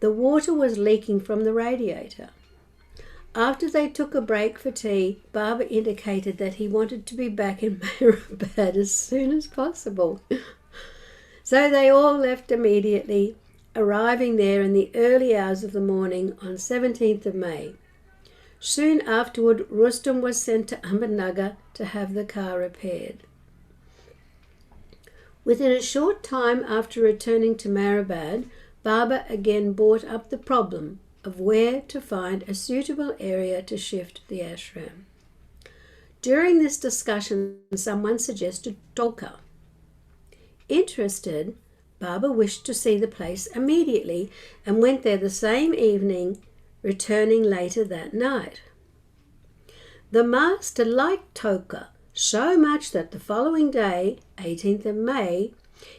The water was leaking from the radiator. After they took a break for tea, Baba indicated that he wanted to be back in Meherabad as soon as possible. So they all left immediately, arriving there in the early hours of the morning on 17th of May. Soon afterward, Rustam was sent to Ahmednagar to have the car repaired. Within a short time after returning to Meherabad, Baba again brought up the problem of where to find a suitable area to shift the ashram. During this discussion, someone suggested Tolka. Interested, Baba wished to see the place immediately and went there the same evening, returning later that night. The master liked Tolka so much that the following day, 18th of May,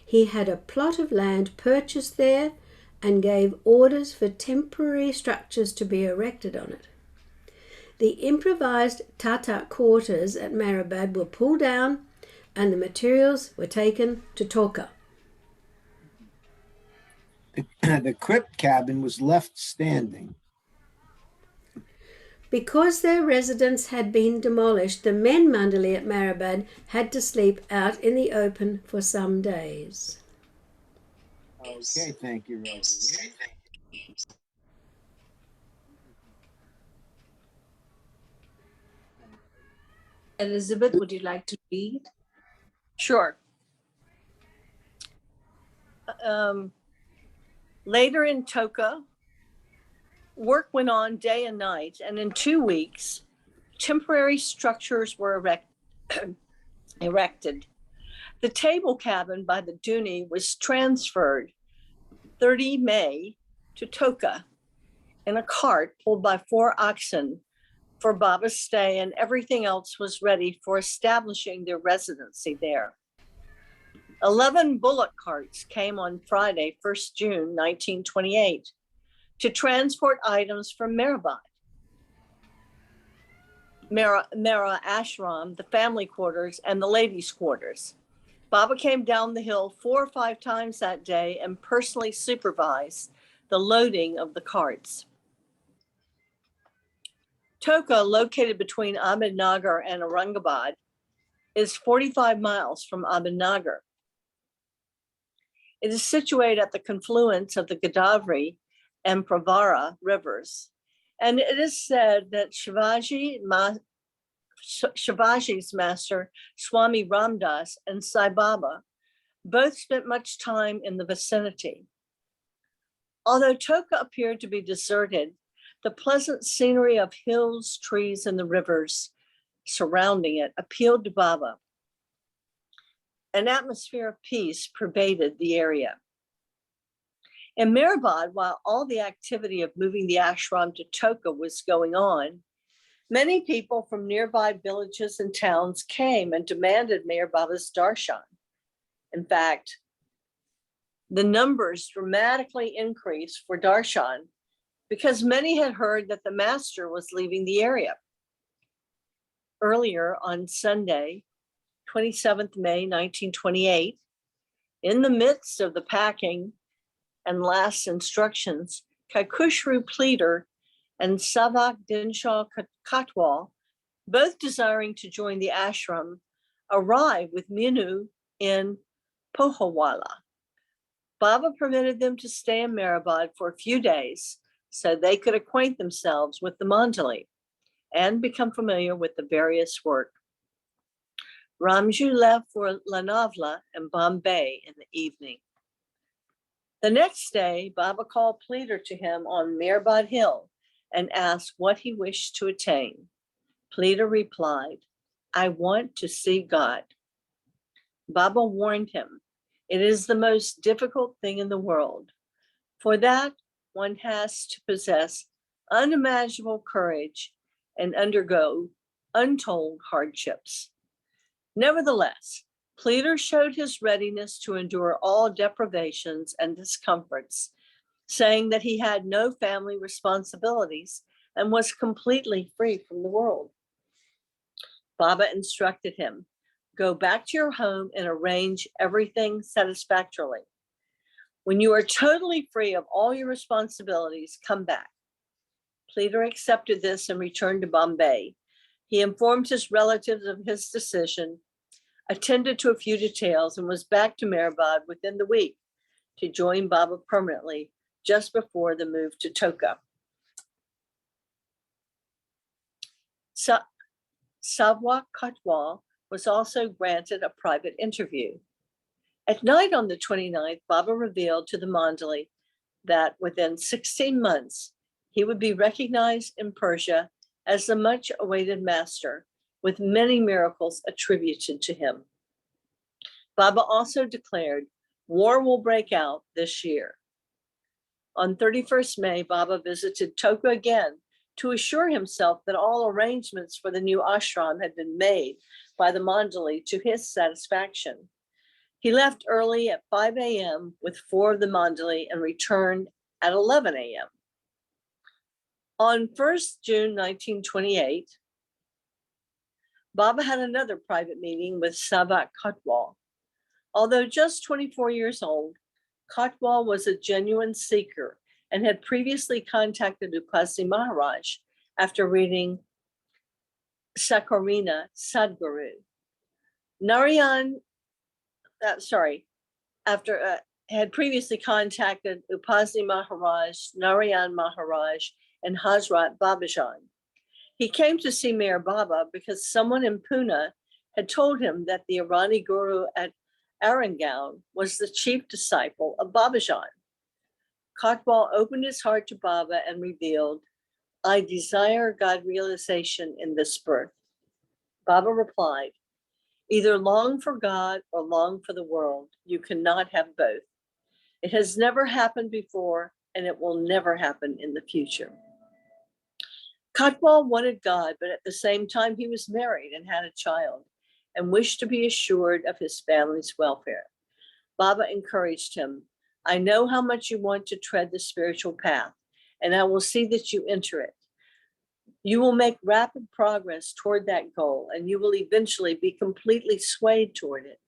he had a plot of land purchased there and gave orders for temporary structures to be erected on it. The improvised Tata quarters at Meherabad were pulled down and the materials were taken to Tolka. the crypt cabin was left standing. Because their residence had been demolished, the men Mandali at Meherabad had to sleep out in the open for some days. Okay, thank you, Rosie. Elizabeth, would you like to read? Sure. Later in Toka, work went on day and night, and in 2 weeks, temporary structures were erected. The table cabin by the Duni was transferred 30 May to Toka in a cart pulled by 4 oxen for Baba's stay, and everything else was ready for establishing their residency there. 11 bullock carts came on Friday, 1st June, 1928, to transport items from Meherabad. Mera Ashram, the family quarters, and the ladies' quarters. Baba came down the hill 4 or 5 times that day and personally supervised the loading of the carts. Toka, located between Ahmednagar and Aurangabad, is 45 miles from Ahmednagar. It is situated at the confluence of the Godavari and Pravara rivers, and it is said that Shivaji's master, Swami Ramdas, and Sai Baba both spent much time in the vicinity. Although Toka appeared to be deserted, the pleasant scenery of hills, trees, and the rivers surrounding it appealed to Baba. An atmosphere of peace pervaded the area. In Meherabad, while all the activity of moving the ashram to Toka was going on, many people from nearby villages and towns came and demanded Meher Baba's darshan. In fact, the numbers dramatically increased for darshan because many had heard that the master was leaving the area. Earlier on Sunday, 27th May, 1928, in the midst of the packing and last instructions, Kaikushru Pleader and Savak Dinshaw Katwal, both desiring to join the ashram, arrived with Minu in Pohawala. Baba permitted them to stay in Meherabad for a few days so they could acquaint themselves with the mandali and become familiar with the various work. Ramju left for Lanavla and Bombay in the evening. The next day, Baba called Pleader to him on Meherabad Hill and asked what he wished to attain. Pleader replied, "I want to see God." Baba warned him, "It is the most difficult thing in the world. For that, one has to possess unimaginable courage and undergo untold hardships." Nevertheless, Pleader showed his readiness to endure all deprivations and discomforts, saying that he had no family responsibilities and was completely free from the world. Baba instructed him, "Go back to your home and arrange everything satisfactorily. When you are totally free of all your responsibilities, come back." Pleader accepted this and returned to Bombay. He informed his relatives of his decision, attended to a few details, and was back to Meherabad within the week to join Baba permanently just before the move to Toka. Savwak Katwal was also granted a private interview. At night on the 29th, Baba revealed to the mandali that within 16 months, he would be recognized in Persia as the much awaited master, with many miracles attributed to him. Baba also declared, war will break out this year. On 31st May, Baba visited Toka again to assure himself that all arrangements for the new ashram had been made by the mandali to his satisfaction. He left early at 5 a.m. with 4 of the mandali and returned at 11 a.m. On 1st June 1928, Baba had another private meeting with Savak Katwal. Although just 24 years old, Kotwal was a genuine seeker and had previously contacted Upasni Maharaj after reading Sakarina Sadguru. Had previously contacted Upasni Maharaj, Narayan Maharaj, and Hazrat Babajan. He came to see Meher Baba because someone in Pune had told him that the Irani Guru at Arangaon was the chief disciple of Babajan. Kotwal opened his heart to Baba and revealed, "I desire God realization in this birth." Baba replied, "Either long for God or long for the world. You cannot have both. It has never happened before, and it will never happen in the future." Kotwal wanted God, but at the same time, he was married and had a child and wished to be assured of his family's welfare. Baba encouraged him, "I know how much you want to tread the spiritual path, and I will see that you enter it. You will make rapid progress toward that goal, and you will eventually be completely swayed toward it."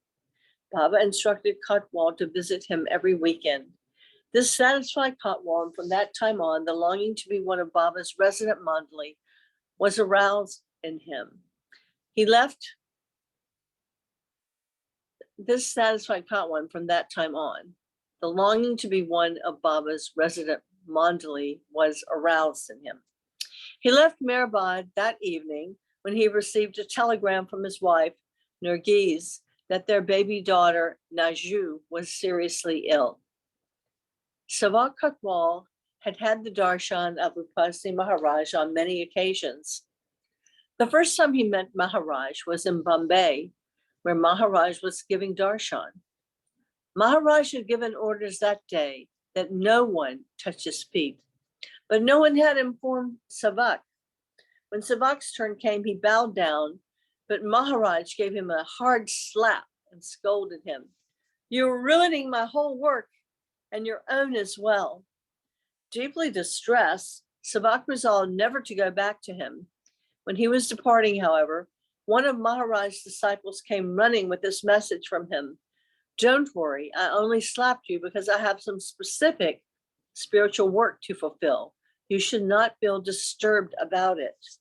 Baba instructed Kotwal to visit him every weekend. This satisfied Kotwal, and from that time on, the longing to be one of Baba's resident mandali was aroused in him. This satisfied Kotwal, and from that time on, the longing to be one of Baba's resident mandali was aroused in him. He left Meherbad that evening when he received a telegram from his wife, Nergiz, that their baby daughter, Naju, was seriously ill. Savak Kotwal had had the darshan of Upasni Maharaj on many occasions. The first time he met Maharaj was in Bombay, where Maharaj was giving darshan. Maharaj had given orders that day that no one touch his feet, but no one had informed Savak. When Savak's turn came, he bowed down, but Maharaj gave him a hard slap and scolded him. "You're ruining my whole work and your own as well." Deeply distressed, Savak resolved never to go back to him. When he was departing, however, one of Maharaj's disciples came running with this message from him: "Don't worry, I only slapped you because I have some specific spiritual work to fulfill. You should not feel disturbed about it."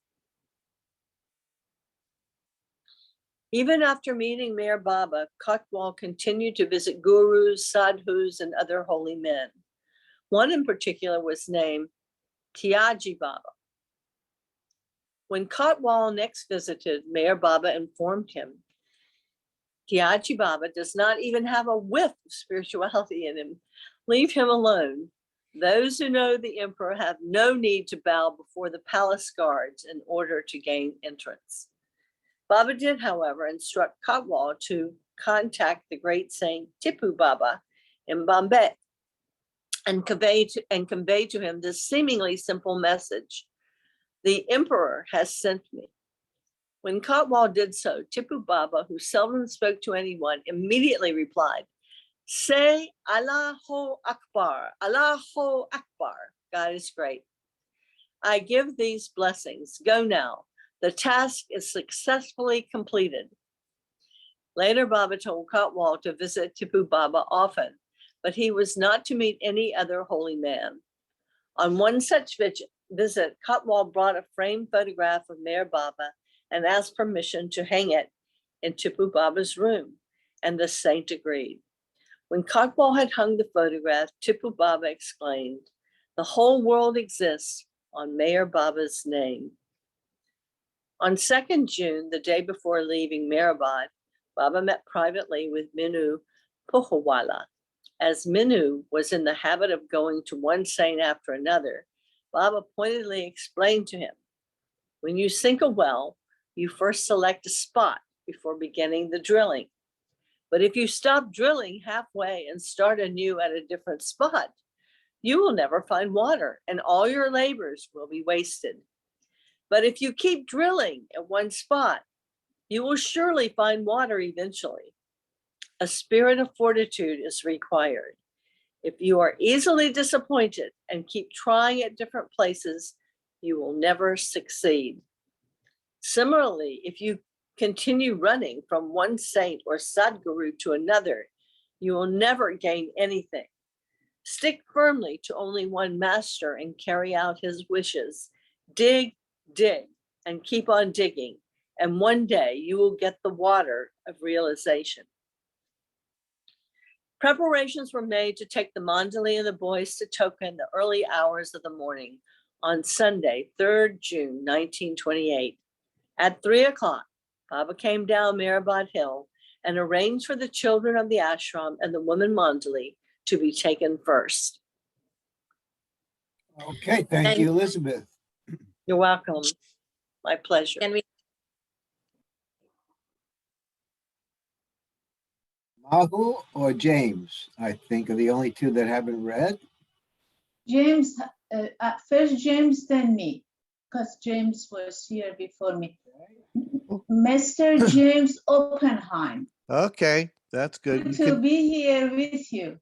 Even after meeting Meher Baba, Kotwal continued to visit gurus, sadhus, and other holy men. One in particular was named Tiaji Baba. When Kotwal next visited, Meher Baba informed him, "Tiaji Baba does not even have a whiff of spirituality in him. Leave him alone. Those who know the emperor have no need to bow before the palace guards in order to gain entrance." Baba did, however, instruct Kotwal to contact the great saint Tipu Baba in Bombay and convey to him this seemingly simple message: "The emperor has sent me." When Kotwal did so, Tipu Baba, who seldom spoke to anyone, immediately replied, "Say Allahu Akbar, Allahu Akbar. God is great. I give these blessings. Go now. The task is successfully completed." Later, Baba told Kotwal to visit Tipu Baba often, but he was not to meet any other holy man. On one such visit, Kotwal brought a framed photograph of Meher Baba and asked permission to hang it in Tipu Baba's room, and the saint agreed. When Kotwal had hung the photograph, Tipu Baba exclaimed, "The whole world exists on Meher Baba's name." On 2nd June, the day before leaving Meherbad, Baba met privately with Minu Puhawala. As Minu was in the habit of going to one saint after another, Baba pointedly explained to him, "When you sink a well, you first select a spot before beginning the drilling. But if you stop drilling halfway and start anew at a different spot, you will never find water and all your labors will be wasted. But if you keep drilling at one spot, you will surely find water eventually. A spirit of fortitude is required. If you are easily disappointed and keep trying at different places, you will never succeed. Similarly, if you continue running from one saint or sadguru to another, you will never gain anything. Stick firmly to only one master and carry out his wishes. Dig, dig, and keep on digging. And one day you will get the water of realization. Preparations were made to take the Mandali and the boys to Toka in the early hours of the morning on Sunday, 3rd June, 1928. At 3 o'clock, Baba came down Meherabad Hill and arranged for the children of the ashram and the woman Mandali to be taken first. Okay, thank you, Elizabeth. You're welcome. My pleasure. Can we? Mahu or James, I think, are the only two that haven't read. James, first James, then me, because James was here before me. Mr. James Oppenheim. Okay, that's good. Good You to can, be here with you.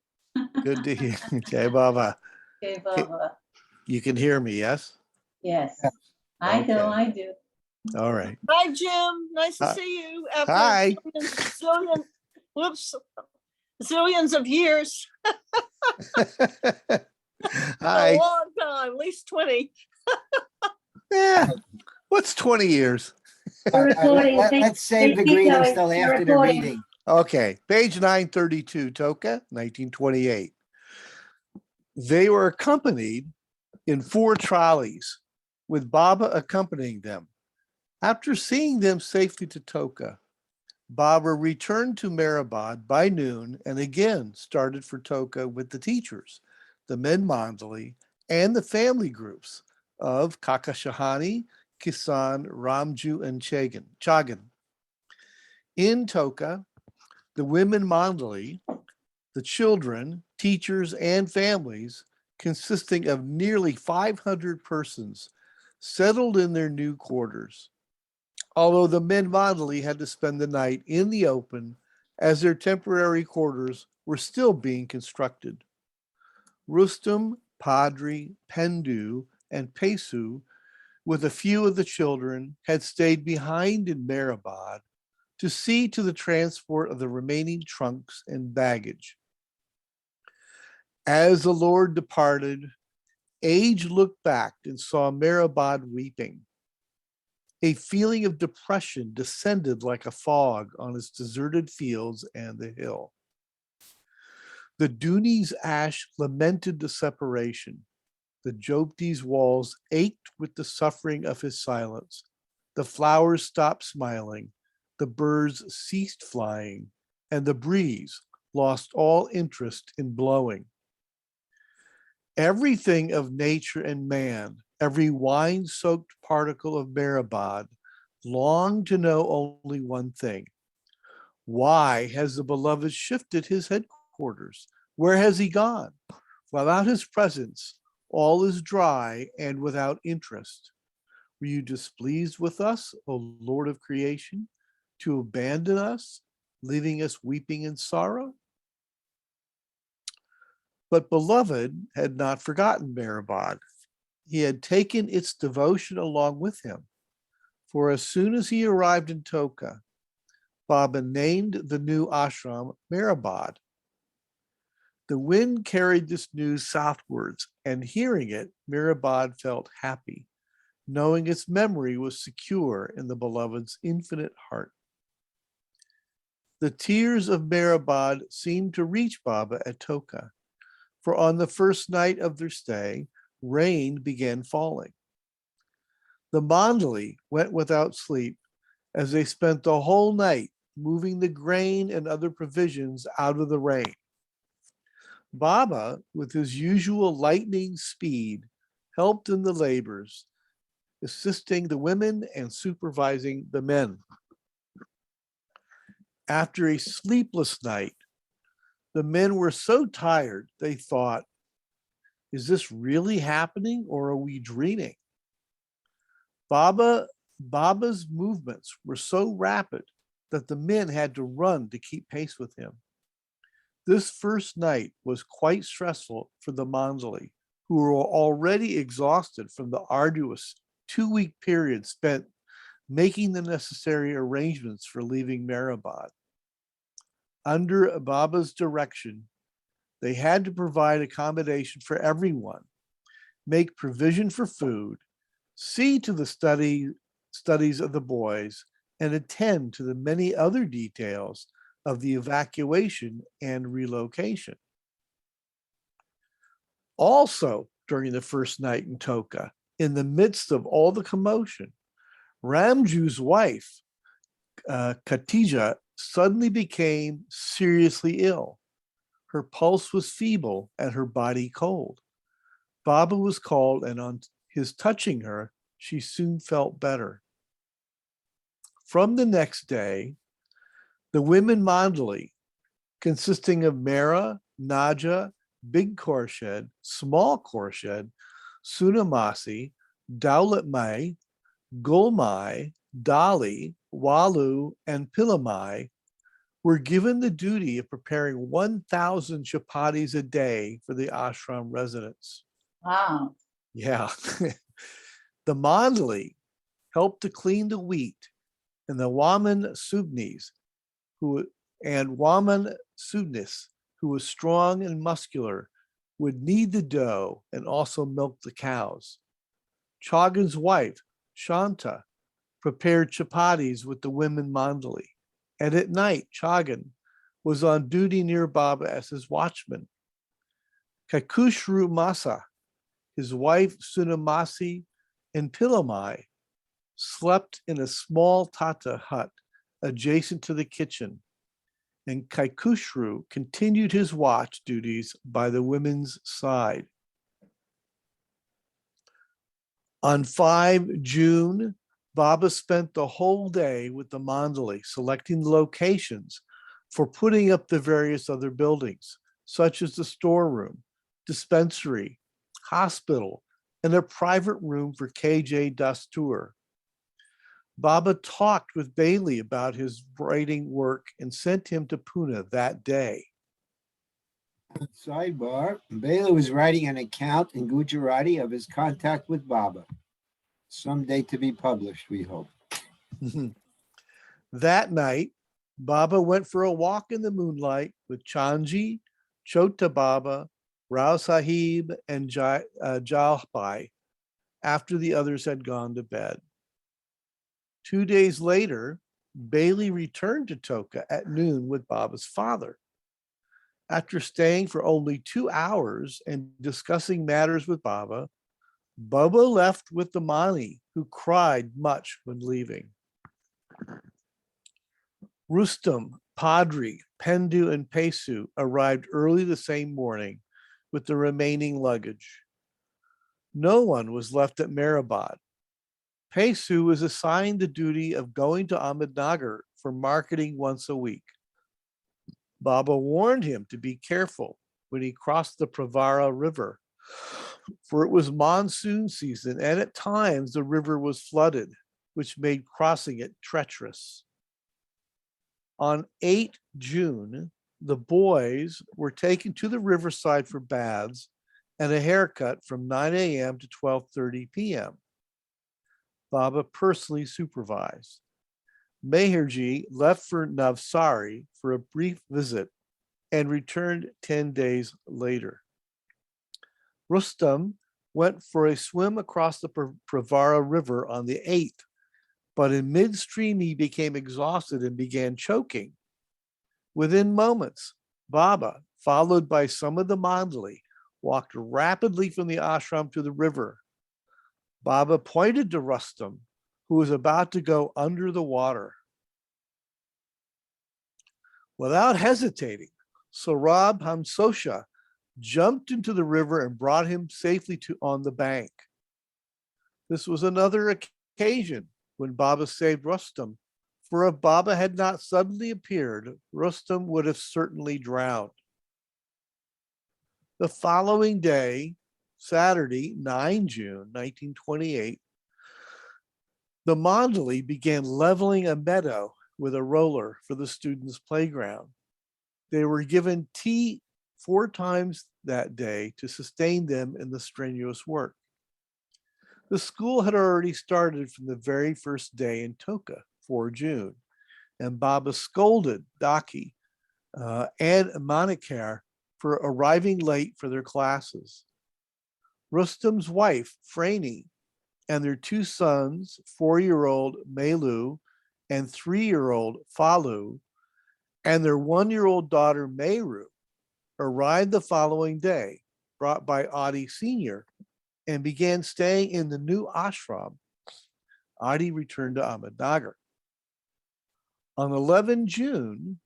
good to hear. Okay, Baba. Okay, Baba. You can hear me, yes? Yes, Yes. I do, Okay. I do. All right. Hi, Jim. Nice to Hi. see you after Hi. zillions of years. A Hi. long time, at least 20. Yeah. What's 20 years? Let's save the greetings till after the reading. Okay, page 932, Toka, 1928. They were accompanied in 4 trolleys, with Baba accompanying them. After seeing them safely to Toka, Baba returned to Meherabad by noon and again started for Toka with the teachers, the men Mandali, and the family groups of Kaka Shahani, Kisan, Ramju, and Chagan. In Toka, the women Mandali, the children, teachers, and families, consisting of nearly 500 persons, settled in their new quarters. Although the men Mandali had to spend the night in the open as their temporary quarters were still being constructed. Rustum, Padri, Pendu, and Pesu, with a few of the children, had stayed behind in Meherabad to see to the transport of the remaining trunks and baggage. As the Lord departed, age looked back and saw Meherabad weeping. A feeling of depression descended like a fog on its deserted fields and the hill. The Duni's ash lamented the separation. The Jopti's walls ached with the suffering of his silence. The flowers stopped smiling. The birds ceased flying, and the breeze lost all interest in blowing. Everything of nature and man, every wine-soaked particle of Meherabad, longed to know only one thing. Why has the beloved shifted his headquarters? Where has he gone? Without his presence, all is dry and without interest. Were you displeased with us, O Lord of creation, to abandon us, leaving us weeping in sorrow? But beloved had not forgotten Meherabad. He had taken its devotion along with him. For as soon as he arrived in Toka, Baba named the new ashram Meherabad. The wind carried this news southwards, and hearing it, Meherabad felt happy, knowing its memory was secure in the beloved's infinite heart. The tears of Meherabad seemed to reach Baba at Toka, for on the first night of their stay, rain began falling. The Mandali went without sleep as they spent the whole night moving the grain and other provisions out of the rain. Baba, with his usual lightning speed, helped in the labors, assisting the women and supervising the men. After a sleepless night, the men were so tired they thought, is this really happening or are we dreaming? Baba's movements were so rapid that the men had to run to keep pace with him. This first night was quite stressful for the Mandali, who were already exhausted from the arduous 2-week period spent making the necessary arrangements for leaving Meherabad. Under Baba's direction, They had to provide accommodation for everyone, make provision for food, see to the studies of the boys, and attend to the many other details of the evacuation and relocation. Also, during the first night in Toka, in the midst of all the commotion, Ramju's wife, Khatija, suddenly became seriously ill. Her pulse was feeble and her body cold. Baba was called, and on his touching her, she soon felt better. From the next day, the women mandali, consisting of Mera, Naja, Big Khorshed, Small Khorshed, Sunamasi, Daulat Mai, Gulmai, Dali, Walu, and Pilamai, were given the duty of preparing 1,000 chapatis a day for the ashram residents. Wow. Yeah. The mandali helped to clean the wheat, and the Waman Subnis, who was strong and muscular, would knead the dough and also milk the cows. Chagan's wife, Shanta, prepared chapatis with the women mandali, and at night, Chagan was on duty near Baba as his watchman. Kakushru Masa, his wife Sunamasi, and Pilamai slept in a small tata hut adjacent to the kitchen, and Kaikushru continued his watch duties by the women's side. On 5 June, Baba spent the whole day with the mandali selecting the locations for putting up the various other buildings, such as the storeroom, dispensary, hospital, and a private room for KJ Dastur. Baba talked with Bailey about his writing work and sent him to Pune that day. Sidebar, Bailey was writing an account in Gujarati of his contact with Baba. Someday to be published, we hope. That night, Baba went for a walk in the moonlight with Chanji, Chota Baba, Rao Sahib, and Jalbai after the others had gone to bed. 2 days later, Bailey returned to Toka at noon with Baba's father. After staying for only 2 hours and discussing matters with Baba, Baba left with the Mani, who cried much when leaving. Rustam, Padri, Pendu, and Pesu arrived early the same morning with the remaining luggage. No one was left at Mehrabad. Pesu was assigned the duty of going to Ahmednagar for marketing once a week. Baba warned him to be careful when he crossed the Pravara River, for it was monsoon season, and at times the river was flooded, which made crossing it treacherous. On 8 June, the boys were taken to the riverside for baths and a haircut from 9 a.m. to 12:30 p.m. Baba personally supervised. Meherji left for Navsari for a brief visit and returned 10 days later. Rustam went for a swim across the Pravara River on the 8th, but in midstream he became exhausted and began choking. Within moments, Baba, followed by some of the mandali, walked rapidly from the ashram to the river. Baba pointed to Rustam, who was about to go under the water. Without hesitating, Sarab Hamsosha jumped into the river and brought him safely on the bank. This was another occasion when Baba saved Rustam, for if Baba had not suddenly appeared, Rustam would have certainly drowned. The following day, Saturday, 9 June 1928, the mandali began leveling a meadow with a roller for the students' playground. They were given tea 4 times that day to sustain them in the strenuous work. The school had already started from the very first day in Toka, 4 June, and Baba scolded Daki and Manikar for arriving late for their classes. Rustam's wife, Franey, and their two sons, 4-year-old Melu and 3-year-old Falu, and their 1-year-old daughter, Meru, arrived the following day, brought by Adi Sr., and began staying in the new ashram. Adi returned to Ahmednagar. On 11 June,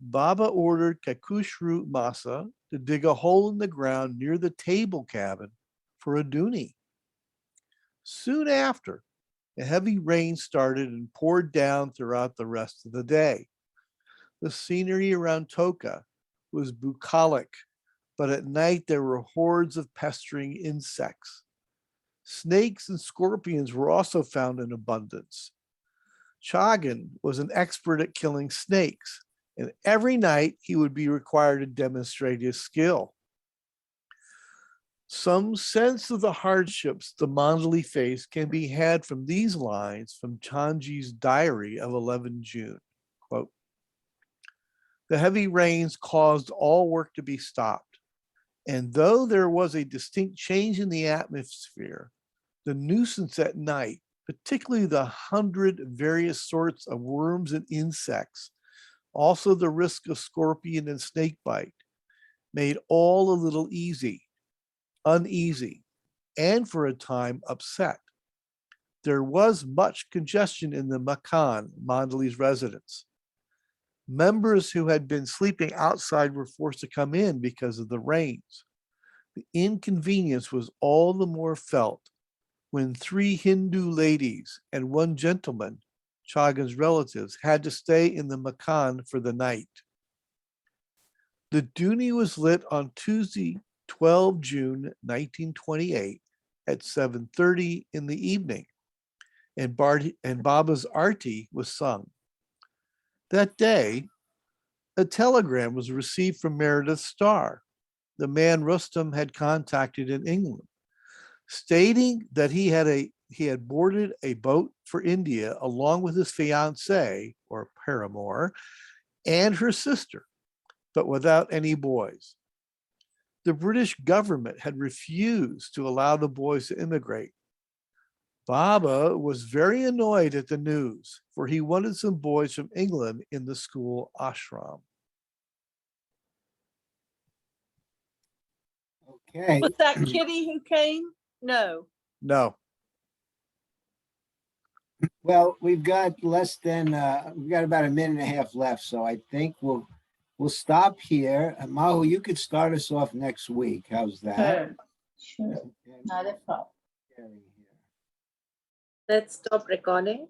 Baba ordered Kakushru Masa to dig a hole in the ground near the table cabin for a duni. Soon after, a heavy rain started and poured down throughout the rest of the day. The scenery around Toka was bucolic, but at night there were hordes of pestering insects. Snakes and scorpions were also found in abundance. Chagan was an expert at killing snakes, and every night he would be required to demonstrate his skill. Some sense of the hardships the Mandali faced can be had from these lines from Chanji's diary of 11 June. Quote, "The heavy rains caused all work to be stopped, and though there was a distinct change in the atmosphere, the nuisance at night, particularly the 100 various sorts of worms and insects, also the risk of scorpion and snake bite, made all a little uneasy, and for a time upset. There was much congestion in the Makan, Mandali's residence. Members who had been sleeping outside were forced to come in because of the rains. The inconvenience was all the more felt when 3 Hindu ladies and 1 gentleman, Chagan's relatives, had to stay in the Makan for the night. The duni was lit on Tuesday, 12 June 1928 at 7:30 in the evening, and Baba's Arti was sung. That day, a telegram was received from Meredith Starr, the man Rustam had contacted in England, stating that he had boarded a boat for India along with his fiancée, or paramour, and her sister, but without any boys. The British government had refused to allow the boys to immigrate. Baba was very annoyed at the news, for he wanted some boys from England in the school ashram. Okay. Was that Kitty who came? No. No. Well, we've got about a minute and a half left, so I think we'll stop here. Mahu, you could start us off next week. How's that? Sure, not a problem. Let's stop recording.